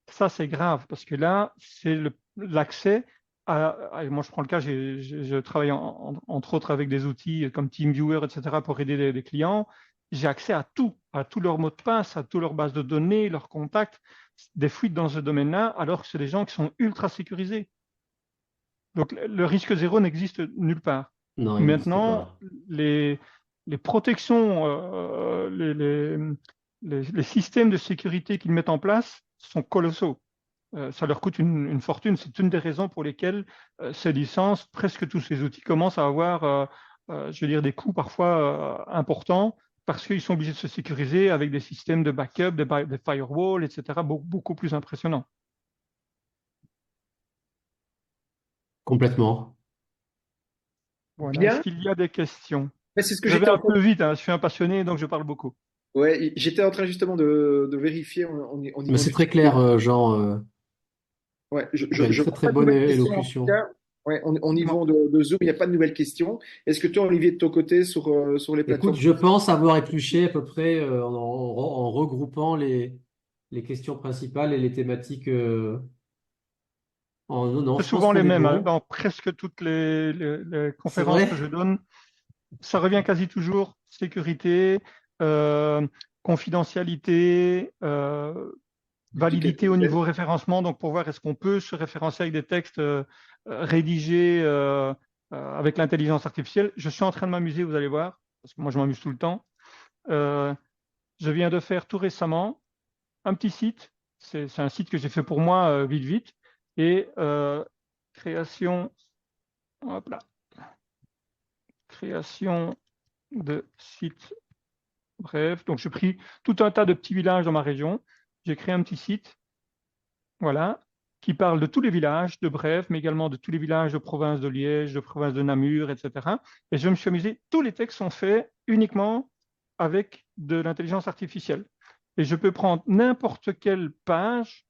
Ça, c'est grave parce que là, c'est l'accès moi, je prends le cas, je travaille entre autres avec des outils comme TeamViewer, etc., pour aider des clients. J'ai accès à tous leurs mots de passe, à toutes leurs bases de données, leurs contacts, des fuites dans ce domaine-là, alors que c'est des gens qui sont ultra sécurisés. Donc, le risque zéro n'existe nulle part.
non, il n'existe
Maintenant,
pas.
les protections, les systèmes de sécurité qu'ils mettent en place sont colossaux. Ça leur coûte une fortune. C'est une des raisons pour lesquelles ces licences, presque tous ces outils commencent à avoir, je veux dire, des coûts parfois importants parce qu'ils sont obligés de se sécuriser avec des systèmes de backup, des firewalls, etc., beaucoup plus impressionnants.
Complètement.
Voilà. Est-ce
Bien.
qu'il y a des questions?
Mais c'est ce que
Je vais
j'étais en
un
train
peu vite, hein, je suis un passionné, donc je parle beaucoup.
ouais, j'étais en train justement de vérifier au
Mais
niveau
c'est
du
très
truc.
clair, Jean.
Ouais,
Tu as une
je
très
vois
très
pas de
bonne
nouvelles questions en tout
élocution.
cas. Ouais, au
Non.
niveau de Zoom, il n'y a pas de nouvelles questions. Est-ce que toi, Olivier, de ton côté, sur les
Écoute,
plateformes?
je pense avoir épluché à peu près en regroupant les questions principales et les thématiques. Non, non,
C'est
je pense
souvent
qu'on
les
est
mêmes, hein,
bon.
dans presque toutes les
C'est
conférences que je
vrai?
donne. Ça revient quasi toujours. Sécurité, euh, confidentialité, validité au
Duplicate.
niveau référencement. Donc, pour voir est-ce qu'on peut se référencer avec des textes rédigés avec l'intelligence artificielle. Je suis en train de m'amuser, vous allez voir, parce que moi, je m'amuse tout le temps. Euh, je viens de faire tout récemment un petit site. C'est un site que j'ai fait pour moi, vite, vite. Et création, hop là, création de site. Bref, donc j'ai pris tout un tas de petits villages dans ma région. J'ai créé un petit site, voilà, qui parle de tous les villages de Brève, mais également de tous les villages de province de Liège, de province de Namur, etc. Et je me suis amusé. Tous les textes sont faits uniquement avec de l'intelligence artificielle. Et je peux prendre n'importe quelle page.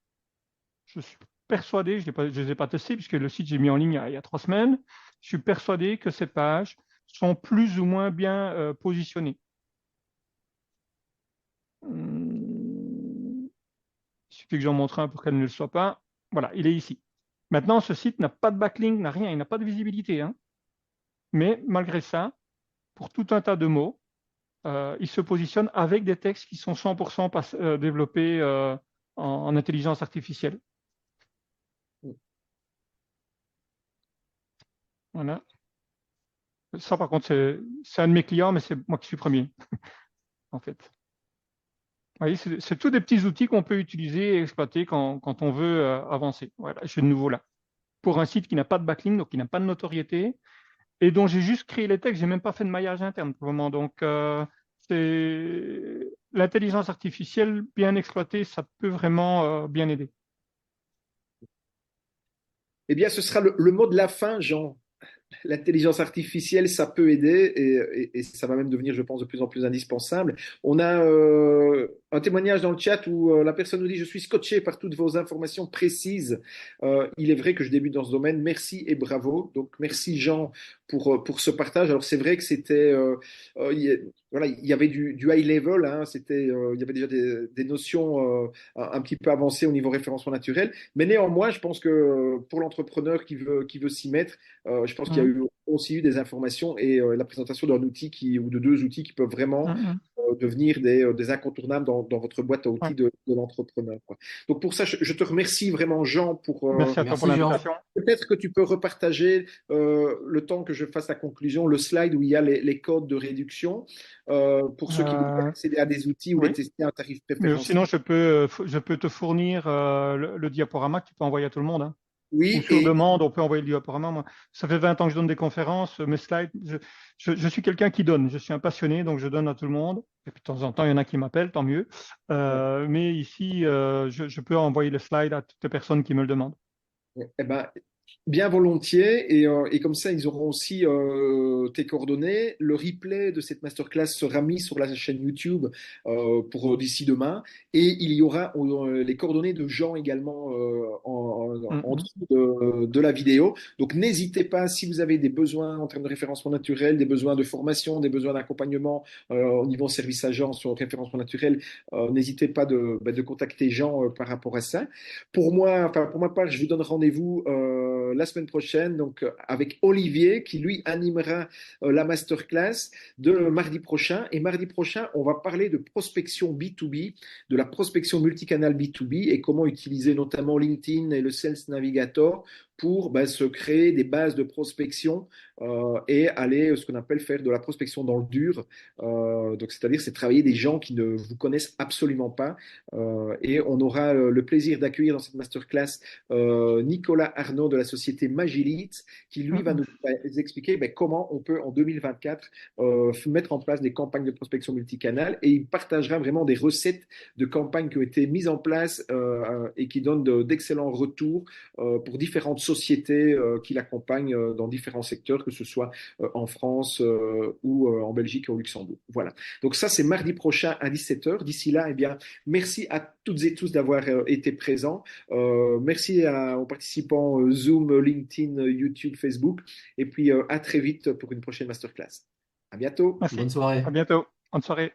Je suis persuadé, je ne les ai pas testés puisque le site j'ai mis en ligne il y a 3 semaines. Je suis persuadé que ces pages sont plus ou moins bien positionnées. Il suffit que j'en montre un pour qu'elle ne le soit pas. Voilà, il est ici. Maintenant, ce site n'a pas de backlink, n'a rien, il n'a pas de visibilité, hein. Mais malgré ça, pour tout un tas de mots, il se positionne avec des textes qui sont 100% développés en intelligence artificielle. Voilà. Ça, par contre, c'est un de mes clients, mais c'est moi qui suis premier, en fait. Vous voyez, c'est tous des petits outils qu'on peut utiliser et exploiter quand on veut avancer. Voilà, je suis de nouveau là. Pour un site qui n'a pas de backlink, donc qui n'a pas de notoriété, et dont j'ai juste créé les textes, j'ai même pas fait de maillage interne pour le moment. Donc, c'est l'intelligence artificielle bien exploitée, ça peut vraiment bien aider.
Eh bien, ce sera le mot de la fin, Jean. L'intelligence artificielle, ça peut aider et ça va même devenir, je pense, de plus en plus indispensable. On a un témoignage dans le chat où la personne nous dit: Je suis scotché par toutes vos informations précises. Il est vrai que je débute dans ce domaine. Merci et bravo. Donc, merci Jean pour ce partage. Alors, c'est vrai que c'était. Voilà, il y avait du high level, hein, il y avait déjà des notions un petit peu avancées au niveau référencement naturel. Mais néanmoins, je pense que pour l'entrepreneur qui veut s'y mettre, je pense qu'il y a
Hum,
eu aussi eu des informations et la présentation d'un outil ou de deux outils qui peuvent vraiment
hum, hum.
devenir des incontournables dans votre boîte à
Ouais.
outils de l'entrepreneur, quoi. Donc pour ça, je te remercie vraiment, Jean, pour
Merci à toi pour
Merci, Jean.
l'invitation.
peut-être que tu peux repartager le temps que je fasse la conclusion, le slide où il y a les codes de réduction pour ceux qui voudraient
Euh,
accéder à des outils ou les
oui,
tester à un tarif
mais
préférentiel.
sinon, je peux te fournir le diaporama que tu peux envoyer à tout le monde, hein. Ou
Oui,
sur demande, on peut envoyer le diaporama. Moi, ça fait 20 ans que je donne des conférences, mes slides. Je suis quelqu'un qui donne. Je suis un passionné, donc je donne à tout le monde. Et puis de temps en temps, il y en a qui m'appellent, tant mieux. Mais ici, je peux envoyer le slide à toutes les personnes qui me le demandent.
eh ben, bien volontiers, et comme ça, ils auront aussi tes coordonnées. Le replay de cette masterclass sera mis sur la chaîne YouTube pour d'ici demain, et il y aura les coordonnées de Jean également en
Mhm.
dessous de la vidéo. Donc n'hésitez pas, si vous avez des besoins en termes de référencement naturel, des besoins de formation, des besoins d'accompagnement au niveau service agent sur référencement naturel, n'hésitez pas de contacter Jean par rapport à ça. Pour moi, enfin pour ma part, je vous donne rendez-vous la semaine prochaine, donc avec Olivier qui lui animera la masterclass de mardi prochain. Et mardi prochain, on va parler de prospection B2B, de la prospection multicanal B2B et comment utiliser notamment LinkedIn et le Sales Navigator pour se créer des bases de prospection et aller ce qu'on appelle faire de la prospection dans le dur. Donc c'est-à-dire c'est travailler des gens qui ne vous connaissent absolument pas et on aura le plaisir d'accueillir dans cette masterclass Nicolas Arnaud de la société Magilite, qui lui va
Mhm.
nous expliquer comment on peut en 2024 mettre en place des campagnes de prospection multicanal, et il partagera vraiment des recettes de campagnes qui ont été mises en place et qui donnent d'excellents retours pour différentes sociétés qui l'accompagnent dans différents secteurs, que ce soit en France ou en Belgique et au Luxembourg. Voilà. Donc ça, c'est mardi prochain à 17h. D'ici là, eh bien, merci à toutes et tous d'avoir été présents. Merci aux participants Zoom, LinkedIn, YouTube, Facebook. Et puis à très vite pour une prochaine masterclass. À bientôt.
Merci.
Bonne soirée.
À bientôt. Bonne soirée.